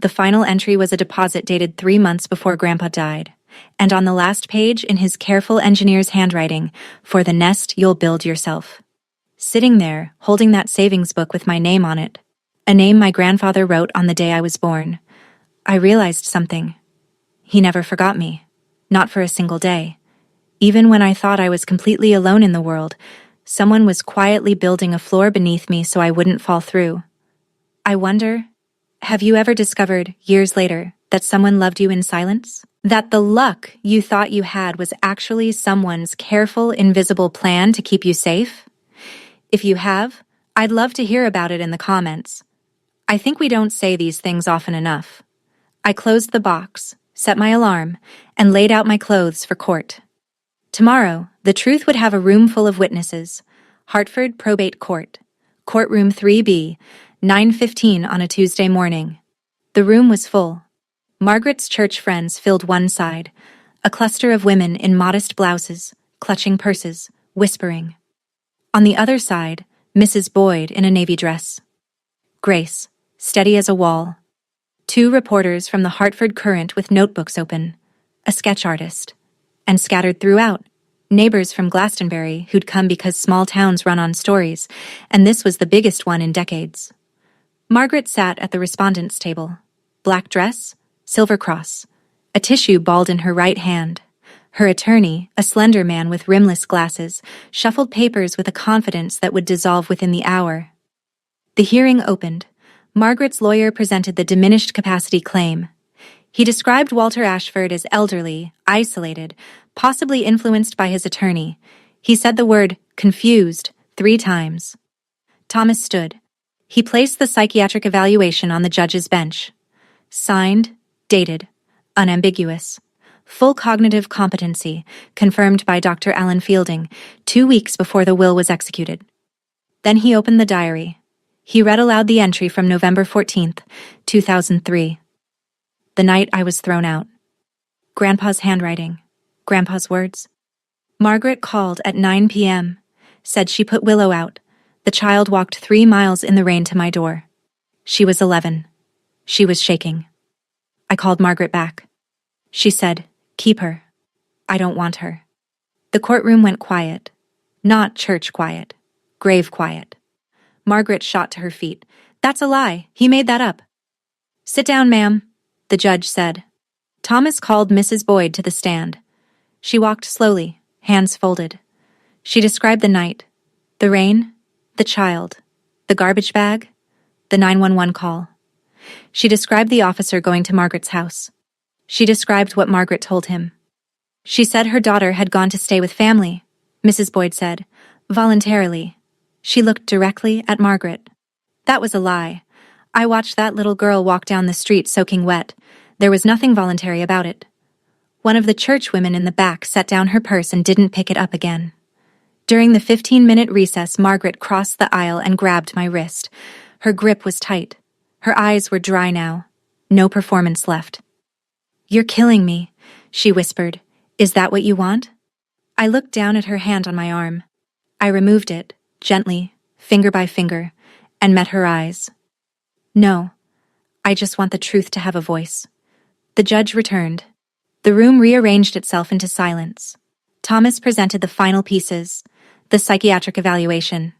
Speaker 1: The final entry was a deposit dated 3 months before Grandpa died, and on the last page, in his careful engineer's handwriting, for the nest you'll build yourself. Sitting there, holding that savings book with my name on it, a name my grandfather wrote on the day I was born, I realized something. He never forgot me, not for a single day. Even when I thought I was completely alone in the world, someone was quietly building a floor beneath me so I wouldn't fall through. I wonder, have you ever discovered, years later, that someone loved you in silence? That the luck you thought you had was actually someone's careful, invisible plan to keep you safe? If you have, I'd love to hear about it in the comments. I think we don't say these things often enough. I closed the box, set my alarm, and laid out my clothes for court. Tomorrow, the truth would have a room full of witnesses. Hartford Probate Court, Courtroom 3B, 9:15 on a Tuesday morning. The room was full. Margaret's church friends filled one side, a cluster of women in modest blouses, clutching purses, whispering. On the other side, Mrs. Boyd in a navy dress. Grace, steady as a wall. 2 reporters from the Hartford Courant with notebooks open, a sketch artist, and scattered throughout, neighbors from Glastonbury who'd come because small towns run on stories, and this was the biggest one in decades. Margaret sat at the respondent's table. Black dress, silver cross, a tissue balled in her right hand. Her attorney, a slender man with rimless glasses, shuffled papers with a confidence that would dissolve within the hour. The hearing opened. Margaret's lawyer presented the diminished capacity claim. He described Walter Ashford as elderly, isolated, possibly influenced by his attorney. He said the word confused 3 times. Thomas stood. He placed the psychiatric evaluation on the judge's bench. Signed, dated, unambiguous. Full cognitive competency, confirmed by Dr. Alan Fielding, 2 weeks before the will was executed. Then he opened the diary. He read aloud the entry from November 14th, 2003. The night I was thrown out. Grandpa's handwriting. Grandpa's words. Margaret called at 9 p.m., said she put Willow out. The child walked 3 miles in the rain to my door. She was 11. She was shaking. I called Margaret back. She said, "Keep her. I don't want her." The courtroom went quiet. Not church quiet. Grave quiet. Margaret shot to her feet. "That's a lie. He made that up." "Sit down, ma'am," the judge said. Thomas called Mrs. Boyd to the stand. She walked slowly, hands folded. She described the night, the rain, the child, the garbage bag, the 911 call. She described the officer going to Margaret's house. She described what Margaret told him. She said her daughter had gone to stay with family, Mrs. Boyd said, voluntarily. She looked directly at Margaret. "That was a lie. I watched that little girl walk down the street soaking wet. There was nothing voluntary about it." One of the church women in the back set down her purse and didn't pick it up again. During the 15-minute recess, Margaret crossed the aisle and grabbed my wrist. Her grip was tight. Her eyes were dry now. No performance left. "You're killing me," she whispered. "Is that what you want?" I looked down at her hand on my arm. I removed it, gently, finger by finger, and met her eyes. "No, I just want the truth to have a voice." The judge returned. The room rearranged itself into silence. Thomas presented the final pieces, the psychiatric evaluation.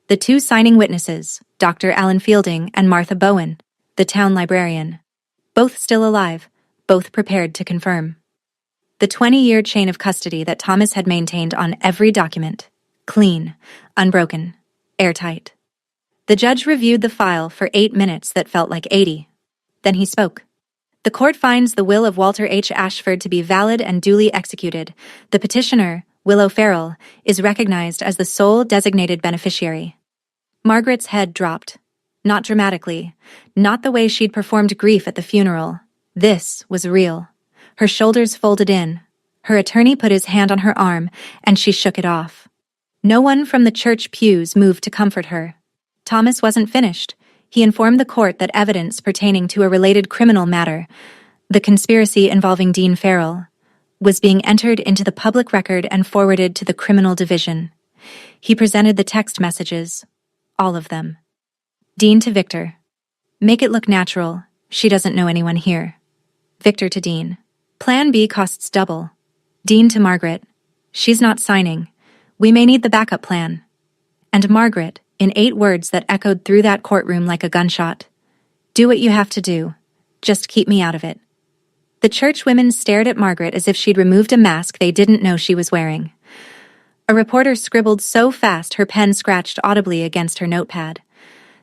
Speaker 1: The 2 signing witnesses, Dr. Alan Fielding and Martha Bowen, the town librarian. Both still alive, both prepared to confirm. The 20-year chain of custody that Thomas had maintained on every document. Clean, unbroken, airtight. The judge reviewed the file for 8 minutes that felt like 80. Then he spoke. "The court finds the will of Walter H. Ashford to be valid and duly executed. The petitioner, Willow Farrell, is recognized as the sole designated beneficiary." Margaret's head dropped. Not dramatically, not the way she'd performed grief at the funeral. This was real. Her shoulders folded in. Her attorney put his hand on her arm, and she shook it off. No one from the church pews moved to comfort her. Thomas wasn't finished. He informed the court that evidence pertaining to a related criminal matter, the conspiracy involving Dean Farrell, was being entered into the public record and forwarded to the criminal division. He presented the text messages, all of them. Dean to Victor. "Make it look natural. She doesn't know anyone here." Victor to Dean. "Plan B costs double." Dean to Margaret. "She's not signing. We may need the backup plan." And Margaret, in 8 words that echoed through that courtroom like a gunshot. "Do what you have to do. Just keep me out of it." The church women stared at Margaret as if she'd removed a mask they didn't know she was wearing. A reporter scribbled so fast her pen scratched audibly against her notepad.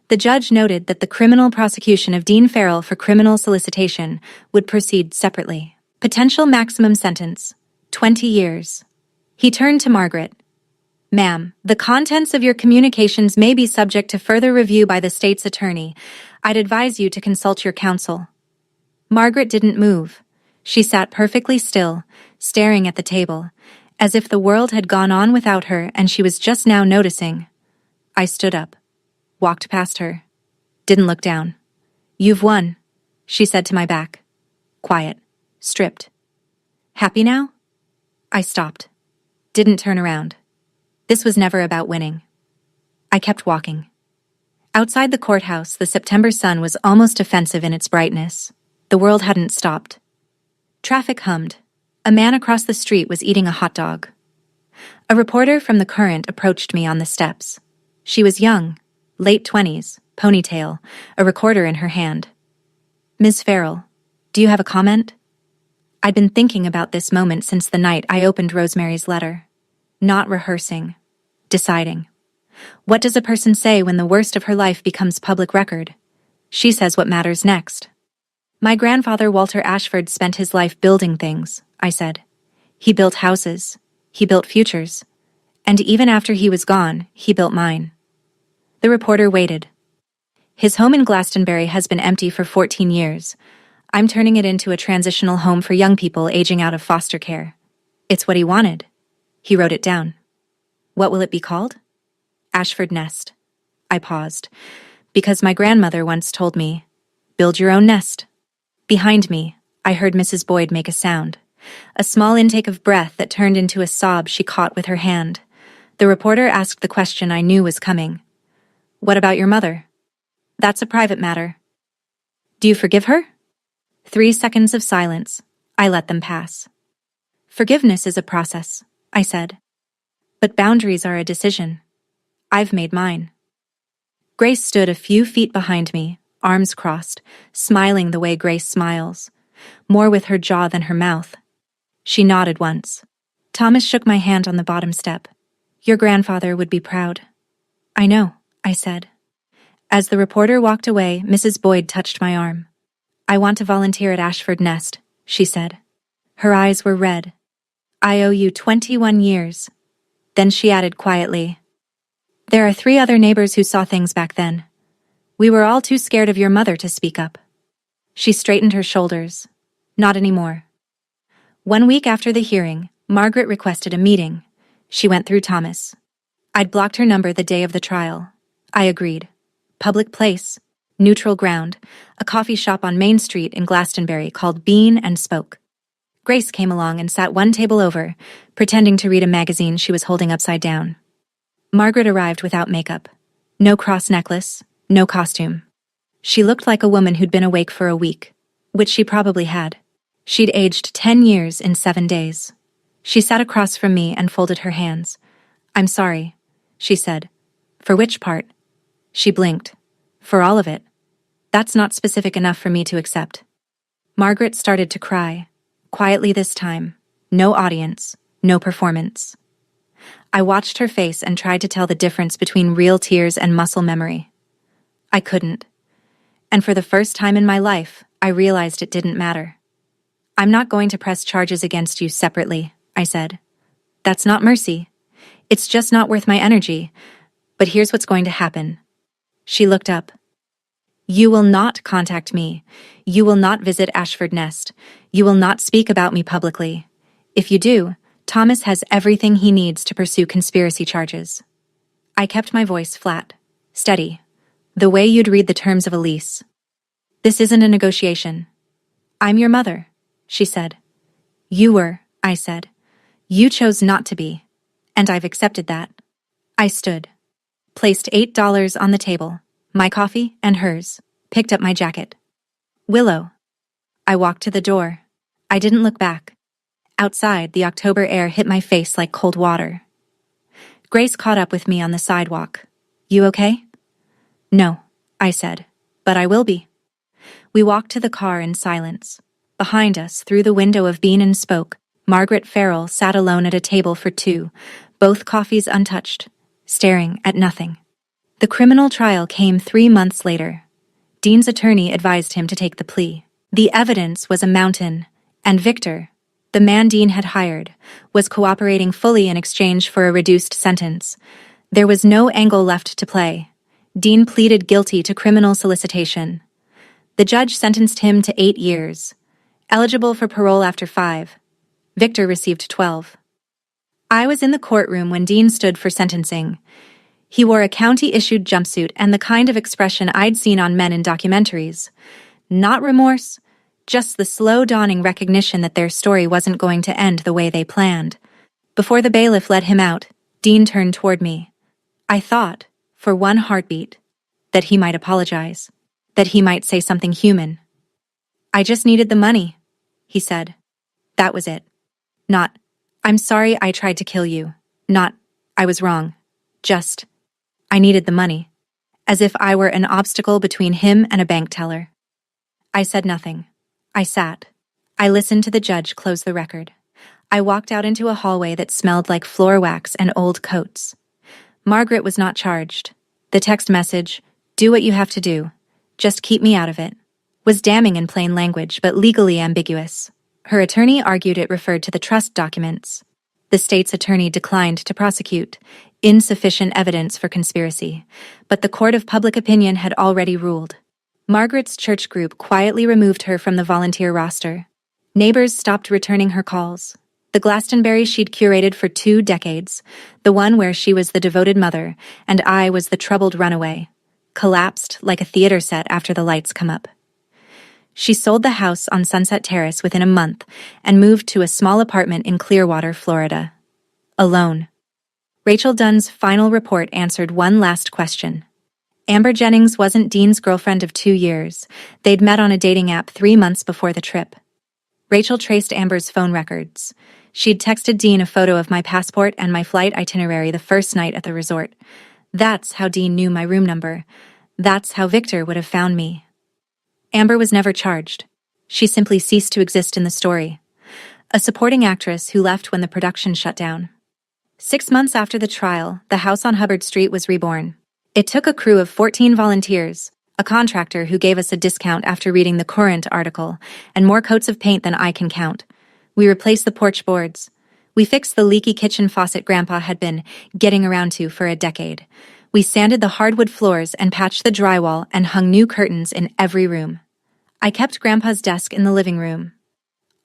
Speaker 1: The judge noted that the criminal prosecution of Dean Farrell for criminal solicitation would proceed separately. Potential maximum sentence, 20 years. He turned to Margaret. "Ma'am, the contents of your communications may be subject to further review by the state's attorney. I'd advise you to consult your counsel." Margaret didn't move. She sat perfectly still, staring at the table, as if the world had gone on without her and she was just now noticing. I stood up, walked past her, didn't look down. "You've won," she said to my back. Quiet, stripped. "Happy now?" I stopped, didn't turn around. This was never about winning. I kept walking. Outside the courthouse, the September sun was almost offensive in its brightness. The world hadn't stopped. Traffic hummed. A man across the street was eating a hot dog. A reporter from the Current approached me on the steps. She was young, late 20s, ponytail, a recorder in her hand. "Ms. Farrell, do you have a comment?" I'd been thinking about this moment since the night I opened Rosemary's letter. Not rehearsing, deciding. What does a person say when the worst of her life becomes public record? She says what matters next. "My grandfather Walter Ashford spent his life building things," I said. "He built houses. He built futures. And even after he was gone, he built mine." The reporter waited. His home in Glastonbury has been empty for 14 years. I'm turning it into a transitional home for young people aging out of foster care. It's what he wanted. He wrote it down. What will it be called? Ashford Nest. I paused, because my grandmother once told me, build your own nest. Behind me, I heard Mrs. Boyd make a sound, a small intake of breath that turned into a sob she caught with her hand. The reporter asked the question I knew was coming. What about your mother? That's a private matter. Do you forgive her? 3 seconds of silence. I let them pass. Forgiveness is a process, I said. But boundaries are a decision. I've made mine. Grace stood a few feet behind me, arms crossed, smiling the way Grace smiles, more with her jaw than her mouth. She nodded once. Thomas shook my hand on the bottom step. Your grandfather would be proud. I know, I said. As the reporter walked away, Mrs. Boyd touched my arm. I want to volunteer at Ashford Nest, she said. Her eyes were red. I owe you 21 years. Then she added quietly, there are 3 other neighbors who saw things back then. We were all too scared of your mother to speak up. She straightened her shoulders. Not anymore. 1 week after the hearing, Margaret requested a meeting. She went through Thomas. I'd blocked her number the day of the trial. I agreed. Public place, neutral ground, a coffee shop on Main Street in Glastonbury called Bean and Spoke. Grace came along and sat one table over, pretending to read a magazine she was holding upside down. Margaret arrived without makeup. No cross necklace, no costume. She looked like a woman who'd been awake for a week, which she probably had. She'd aged 10 years in 7 days. She sat across from me and folded her hands. I'm sorry, she said. For which part? She blinked. For all of it. That's not specific enough for me to accept. Margaret started to cry. Quietly this time. No audience. No performance. I watched her face and tried to tell the difference between real tears and muscle memory. I couldn't. And for the first time in my life, I realized it didn't matter. I'm not going to press charges against you separately, I said. That's not mercy. It's just not worth my energy. But here's what's going to happen. She looked up. You will not contact me. You will not visit Ashford Nest. You will not speak about me publicly. If you do, Thomas has everything he needs to pursue conspiracy charges. I kept my voice flat, steady, the way you'd read the terms of a lease. This isn't a negotiation. I'm your mother, she said. You were, I said. You chose not to be, and I've accepted that. I stood, placed $8 on the table, my coffee and hers, picked up my jacket. Willow. I walked to the door. I didn't look back. Outside, the October air hit my face like cold water. Grace caught up with me on the sidewalk. You okay? No, I said, but I will be. We walked to the car in silence. Behind us, through the window of Bean and Spoke, Margaret Farrell sat alone at a table for 2, both coffees untouched, staring at nothing. The criminal trial came 3 months later. Dean's attorney advised him to take the plea. The evidence was a mountain, and Victor, the man Dean had hired, was cooperating fully in exchange for a reduced sentence. There was no angle left to play. Dean pleaded guilty to criminal solicitation. The judge sentenced him to 8 years. Eligible for parole after 5. Victor received 12. I was in the courtroom when Dean stood for sentencing. He wore a county-issued jumpsuit and the kind of expression I'd seen on men in documentaries. Not remorse, just the slow dawning recognition that their story wasn't going to end the way they planned. Before the bailiff let him out, Dean turned toward me. I thought, for one heartbeat, that he might apologize, that he might say something human. I just needed the money, he said. That was it. Not, I'm sorry I tried to kill you. Not, I was wrong. Just, I needed the money. As if I were an obstacle between him and a bank teller. I said nothing. I sat. I listened to the judge close the record. I walked out into a hallway that smelled like floor wax and old coats. Margaret was not charged. The text message, do what you have to do, just keep me out of it, was damning in plain language but legally ambiguous. Her attorney argued it referred to the trust documents. The state's attorney declined to prosecute. Insufficient evidence for conspiracy, but the court of public opinion had already ruled. Margaret's church group quietly removed her from the volunteer roster. Neighbors stopped returning her calls. The Glastonbury she'd curated for 2 decades, the one where she was the devoted mother and I was the troubled runaway, collapsed like a theater set after the lights come up. She sold the house on Sunset Terrace within a month and moved to a small apartment in Clearwater, Florida. Alone. Rachel Dunn's final report answered one last question. Amber Jennings wasn't Dean's girlfriend of 2 years. They'd met on a dating app 3 months before the trip. Rachel traced Amber's phone records. She'd texted Dean a photo of my passport and my flight itinerary the first night at the resort. That's how Dean knew my room number. That's how Victor would have found me. Amber was never charged. She simply ceased to exist in the story. A supporting actress who left when the production shut down. 6 months after the trial, the house on Hubbard Street was reborn. It took a crew of 14 volunteers, a contractor who gave us a discount after reading the Courant article, and more coats of paint than I can count. We replaced the porch boards. We fixed the leaky kitchen faucet Grandpa had been getting around to for a decade. We sanded the hardwood floors and patched the drywall and hung new curtains in every room. I kept Grandpa's desk in the living room.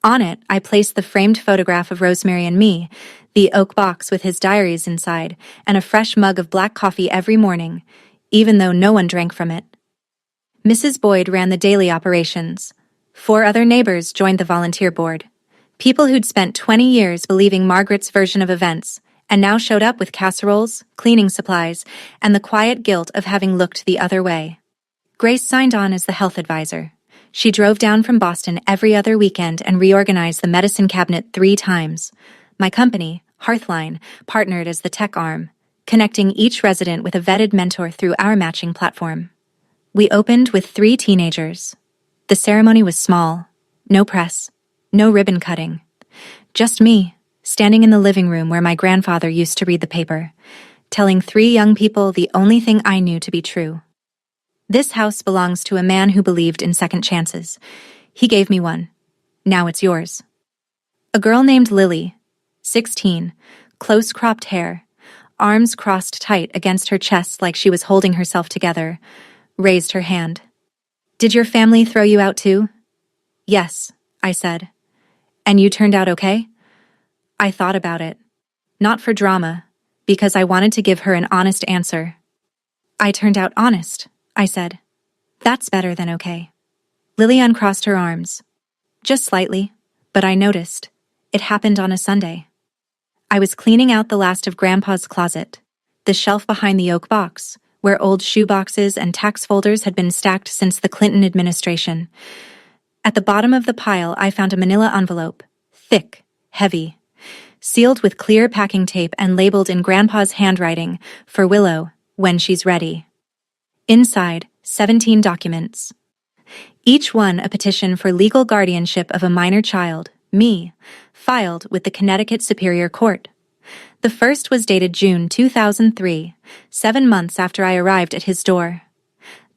Speaker 1: On it, I placed the framed photograph of Rosemary and me, the oak box with his diaries inside, and a fresh mug of black coffee every morning, even though no one drank from it. Mrs. Boyd ran the daily operations. 4 other neighbors joined the volunteer board. People who'd spent 20 years believing Margaret's version of events, and now showed up with casseroles, cleaning supplies, and the quiet guilt of having looked the other way. Grace signed on as the health advisor. She drove down from Boston every other weekend and reorganized the medicine cabinet 3 times. My company, Hearthline, partnered as the tech arm, connecting each resident with a vetted mentor through our matching platform. We opened with 3 teenagers. The ceremony was small. No press. No ribbon cutting. Just me, standing in the living room where my grandfather used to read the paper, telling 3 young people the only thing I knew to be true. This house belongs to a man who believed in second chances. He gave me one. Now it's yours. A girl named Lily, 16, close-cropped hair, arms crossed tight against her chest like she was holding herself together, raised her hand. "Did your family throw you out too?" "Yes," I said. "And you turned out okay?" I thought about it. Not for drama, because I wanted to give her an honest answer. "I turned out honest," I said. "That's better than okay." Lily uncrossed her arms. Just slightly, but I noticed. It happened on a Sunday. I was cleaning out the last of Grandpa's closet, the shelf behind the oak box, where old shoe boxes and tax folders had been stacked since the Clinton administration. At the bottom of the pile, I found a manila envelope, thick, heavy, sealed with clear packing tape and labeled in Grandpa's handwriting, "For Willow, when she's ready." Inside, 17 documents. Each one a petition for legal guardianship of a minor child, me, filed with the Connecticut Superior Court. The first was dated June 2003, 7 months after I arrived at his door.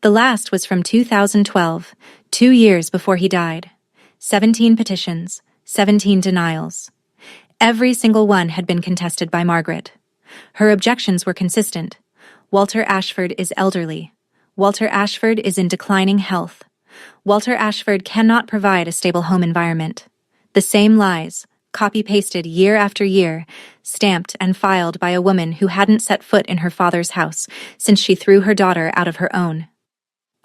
Speaker 1: The last was from 2012, 2 years before he died. 17 petitions, 17 denials. Every single one had been contested by Margaret. Her objections were consistent. Walter Ashford is elderly. Walter Ashford is in declining health. Walter Ashford cannot provide a stable home environment. The same lies, copy-pasted year after year, stamped and filed by a woman who hadn't set foot in her father's house since she threw her daughter out of her own.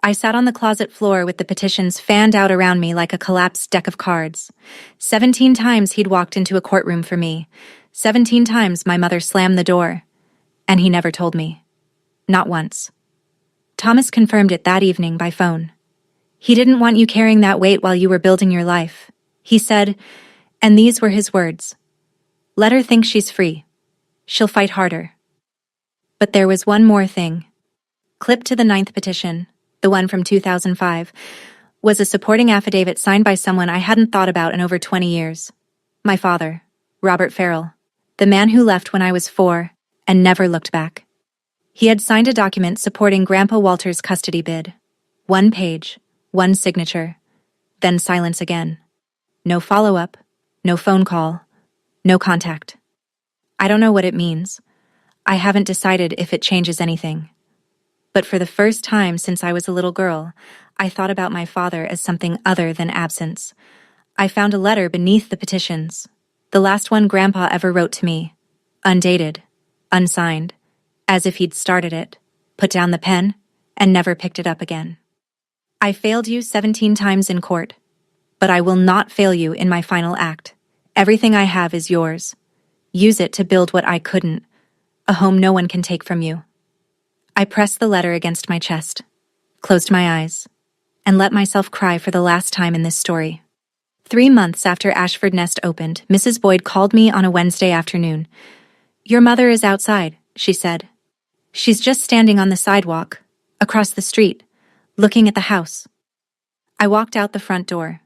Speaker 1: I sat on the closet floor with the petitions fanned out around me like a collapsed deck of cards. 17 times he'd walked into a courtroom for me. 17 times my mother slammed the door. And he never told me. Not once. Thomas confirmed it that evening by phone. He didn't want you carrying that weight while you were building your life. He said, and these were his words, "Let her think she's free. She'll fight harder." But there was one more thing. Clipped to the 9th petition, the one from 2005, was a supporting affidavit signed by someone I hadn't thought about in over 20 years. My father, Robert Farrell, the man who left when I was 4 and never looked back. He had signed a document supporting Grandpa Walter's custody bid. 1 page, 1 signature, then silence again. No follow-up, no phone call, no contact. I don't know what it means. I haven't decided if it changes anything. But for the first time since I was a little girl, I thought about my father as something other than absence. I found a letter beneath the petitions. The last one Grandpa ever wrote to me. Undated. Unsigned. As if he'd started it, put down the pen, and never picked it up again. I failed you 17 times in court, but I will not fail you in my final act. Everything I have is yours. Use it to build what I couldn't, a home no one can take from you. I pressed the letter against my chest, closed my eyes, and let myself cry for the last time in this story. 3 months after Ashford Nest opened, Mrs. Boyd called me on a Wednesday afternoon. "Your mother is outside," she said. "She's just standing on the sidewalk, across the street, looking at the house." I walked out the front door.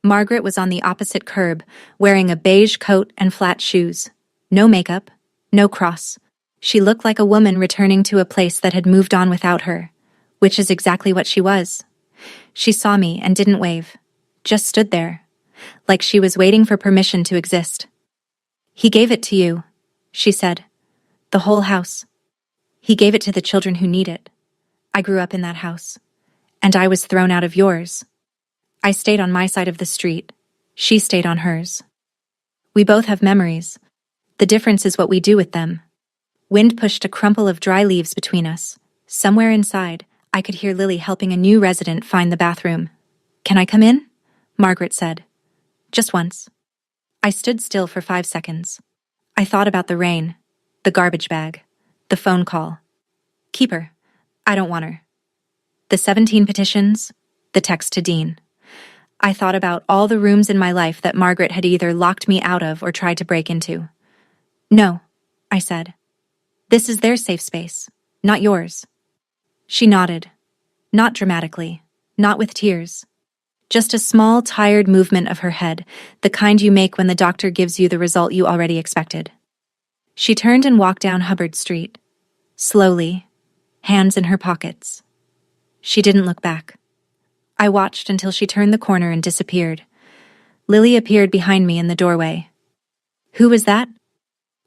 Speaker 1: Margaret was on the opposite curb, wearing a beige coat and flat shoes. No makeup, no cross. She looked like a woman returning to a place that had moved on without her, which is exactly what she was. She saw me and didn't wave, just stood there, like she was waiting for permission to exist. "He gave it to you," she said. "The whole house. He gave it to the children who need it. I grew up in that house, and I was thrown out of yours. I stayed on my side of the street. She stayed on hers. We both have memories. The difference is what we do with them." Wind pushed a crumple of dry leaves between us. Somewhere inside, I could hear Lily helping a new resident find the bathroom. "Can I come in?" Margaret said. "Just once." I stood still for 5 seconds. I thought about the rain, the garbage bag, the phone call. Keep her. I don't want her. The 17 petitions, the text to Dean. I thought about all the rooms in my life that Margaret had either locked me out of or tried to break into. "No," I said. "This is their safe space, not yours." She nodded. Not dramatically, not with tears. Just a small, tired movement of her head, the kind you make when the doctor gives you the result you already expected. She turned and walked down Hubbard Street. Slowly, hands in her pockets. She didn't look back. I watched until she turned the corner and disappeared. Lily appeared behind me in the doorway. "Who was that?"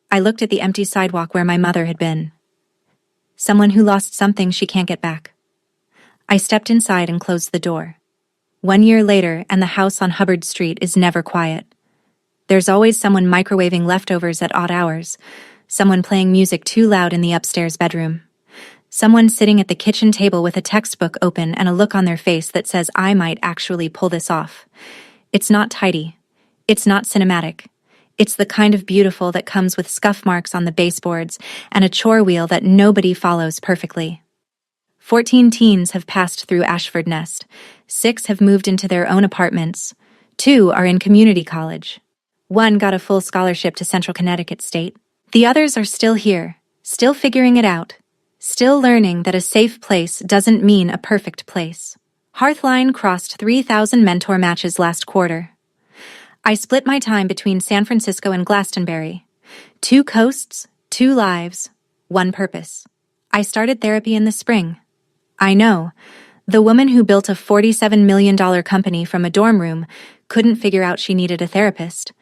Speaker 1: I looked at the empty sidewalk where my mother had been. "Someone who lost something she can't get back." I stepped inside and closed the door. 1 year later, and the house on Hubbard Street is never quiet. There's always someone microwaving leftovers at odd hours, someone playing music too loud in the upstairs bedroom, someone sitting at the kitchen table with a textbook open and a look on their face that says I might actually pull this off. It's not tidy. It's not cinematic. It's the kind of beautiful that comes with scuff marks on the baseboards and a chore wheel that nobody follows perfectly. 14 teens have passed through Ashford Nest. 6 have moved into their own apartments. 2 are in community college. 1 got a full scholarship to Central Connecticut State. The others are still here, still figuring it out, still learning that a safe place doesn't mean a perfect place. Hearthline crossed 3,000 mentor matches last quarter. I split my time between San Francisco and Glastonbury. 2 coasts, 2 lives, 1 purpose. I started therapy in the spring. I know, the woman who built a $47 million company from a dorm room couldn't figure out she needed a therapist.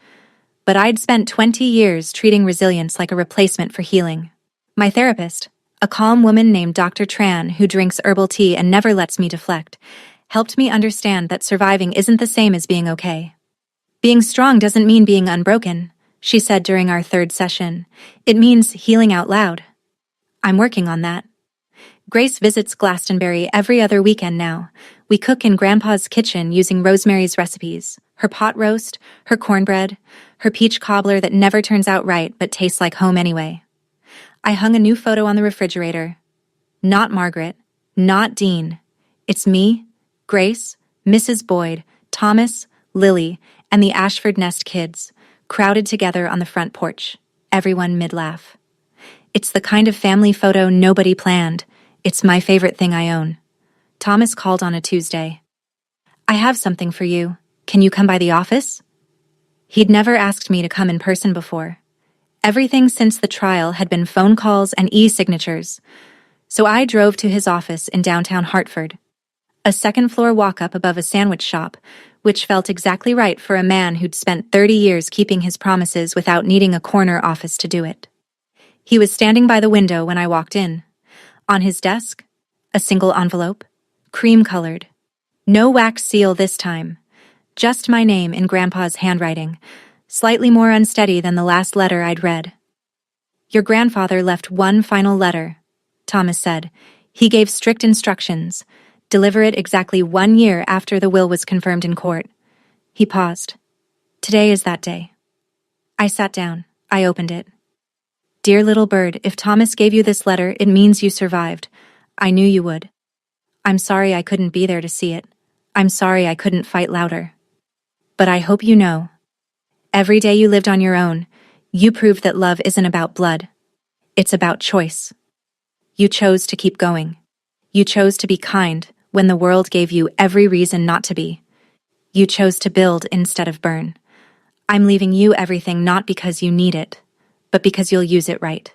Speaker 1: But I'd spent 20 years treating resilience like a replacement for healing. My therapist, a calm woman named Dr. Tran who drinks herbal tea and never lets me deflect, helped me understand that surviving isn't the same as being okay. "Being strong doesn't mean being unbroken," she said during our 3rd session. "It means healing out loud." I'm working on that. Grace visits Glastonbury every other weekend now. We cook in Grandpa's kitchen using Rosemary's recipes. Her pot roast, her cornbread, her peach cobbler that never turns out right but tastes like home anyway. I hung a new photo on the refrigerator. Not Margaret, not Dean. It's me, Grace, Mrs. Boyd, Thomas, Lily, and the Ashford Nest kids, crowded together on the front porch, everyone mid-laugh. It's the kind of family photo nobody planned. It's my favorite thing I own. Thomas called on a Tuesday. "I have something for you. Can you come by the office?" He'd never asked me to come in person before. Everything since the trial had been phone calls and e-signatures, so I drove to his office in downtown Hartford. A 2nd-floor walk-up above a sandwich shop, which felt exactly right for a man who'd spent 30 years keeping his promises without needing a corner office to do it. He was standing by the window when I walked in. On his desk, a single envelope, cream-colored. No wax seal this time. Just my name in Grandpa's handwriting, slightly more unsteady than the last letter I'd read. Your grandfather left one final letter, Thomas said. He gave strict instructions. Deliver it exactly 1 year after the will was confirmed in court. He paused. Today is that day. I sat down. I opened it. Dear little bird, if Thomas gave you this letter, it means you survived. I knew you would. I'm sorry I couldn't be there to see it. I'm sorry I couldn't fight louder. But I hope you know. Every day you lived on your own, you proved that love isn't about blood. It's about choice. You chose to keep going. You chose to be kind when the world gave you every reason not to be. You chose to build instead of burn. I'm leaving you everything not because you need it, but because you'll use it right.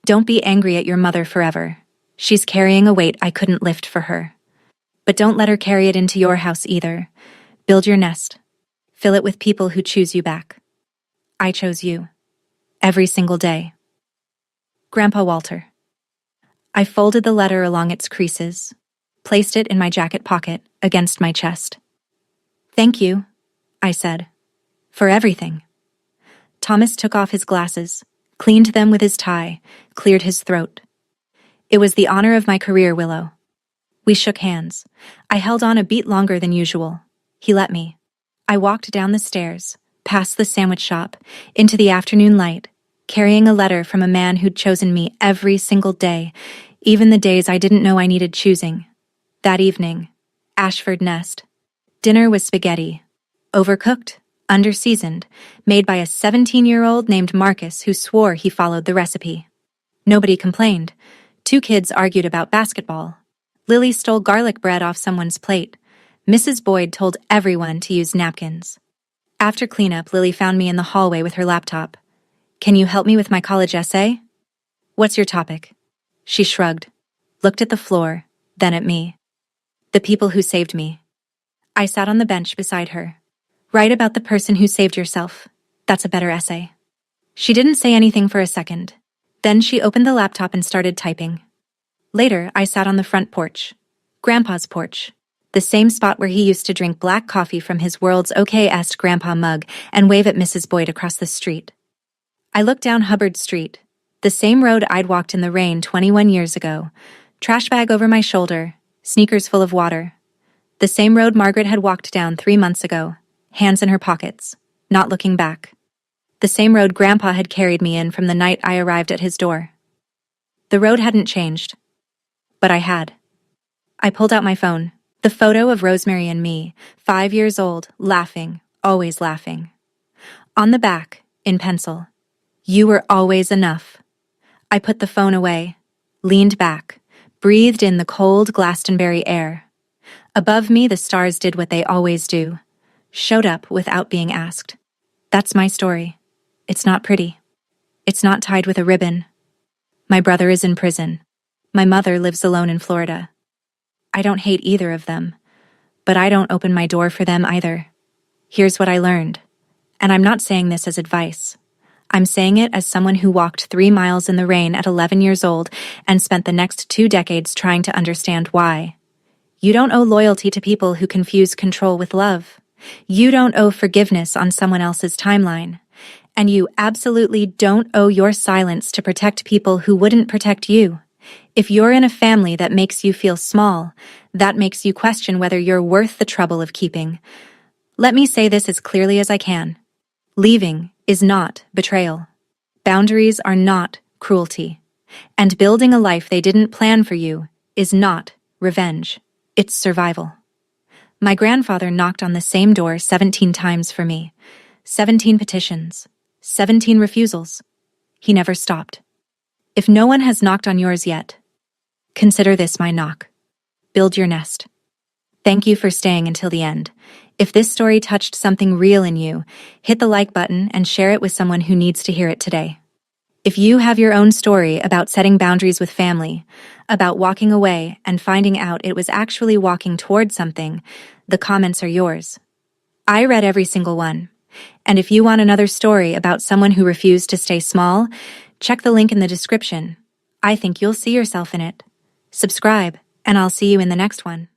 Speaker 1: Don't be angry at your mother forever. She's carrying a weight I couldn't lift for her. But don't let her carry it into your house either. Build your nest. Fill it with people who choose you back. I chose you. Every single day. Grandpa Walter. I folded the letter along its creases, placed it in my jacket pocket against my chest. Thank you, I said, for everything. Thomas took off his glasses, cleaned them with his tie, cleared his throat. It was the honor of my career, Willow. We shook hands. I held on a beat longer than usual. He let me. I walked down the stairs, past the sandwich shop, into the afternoon light, carrying a letter from a man who'd chosen me every single day, even the days I didn't know I needed choosing. That evening, Ashford Nest. Dinner was spaghetti. Overcooked, under-seasoned, made by a 17-year-old named Marcus who swore he followed the recipe. Nobody complained. 2 kids argued about basketball. Lily stole garlic bread off someone's plate. Mrs. Boyd told everyone to use napkins. After cleanup, Lily found me in the hallway with her laptop. Can you help me with my college essay? What's your topic? She shrugged, looked at the floor, then at me. The people who saved me. I sat on the bench beside her. Write about the person who saved yourself. That's a better essay. She didn't say anything for a second. Then she opened the laptop and started typing. Later, I sat on the front porch. Grandpa's porch. The same spot where he used to drink black coffee from his world's okayest grandpa mug and wave at Mrs. Boyd across the street. I looked down Hubbard Street, the same road I'd walked in the rain 21 years ago, trash bag over my shoulder, sneakers full of water. The same road Margaret had walked down 3 months ago, hands in her pockets, not looking back. The same road Grandpa had carried me in from the night I arrived at his door. The road hadn't changed, but I had. I pulled out my phone. The photo of Rosemary and me, 5 years old, laughing, always laughing. On the back, in pencil, you were always enough. I put the phone away, leaned back, breathed in the cold Glastonbury air. Above me, the stars did what they always do, showed up without being asked. That's my story. It's not pretty. It's not tied with a ribbon. My brother is in prison. My mother lives alone in Florida. I don't hate either of them, but I don't open my door for them either. Here's what I learned, and I'm not saying this as advice. I'm saying it as someone who walked 3 miles in the rain at 11 years old and spent the next 2 decades trying to understand why. You don't owe loyalty to people who confuse control with love. You don't owe forgiveness on someone else's timeline. And you absolutely don't owe your silence to protect people who wouldn't protect you. If you're in a family that makes you feel small, that makes you question whether you're worth the trouble of keeping. Let me say this as clearly as I can. Leaving is not betrayal. Boundaries are not cruelty. And building a life they didn't plan for you is not revenge. It's survival. My grandfather knocked on the same door 17 times for me. 17 petitions. 17 refusals. He never stopped. If no one has knocked on yours yet, consider this my knock. Build your nest. Thank you for staying until the end. If this story touched something real in you, hit the like button and share it with someone who needs to hear it today. If you have your own story about setting boundaries with family, about walking away and finding out it was actually walking toward something, the comments are yours. I read every single one. And if you want another story about someone who refused to stay small, Check the link in the description. I think you'll see yourself in it. Subscribe, and I'll see you in the next one.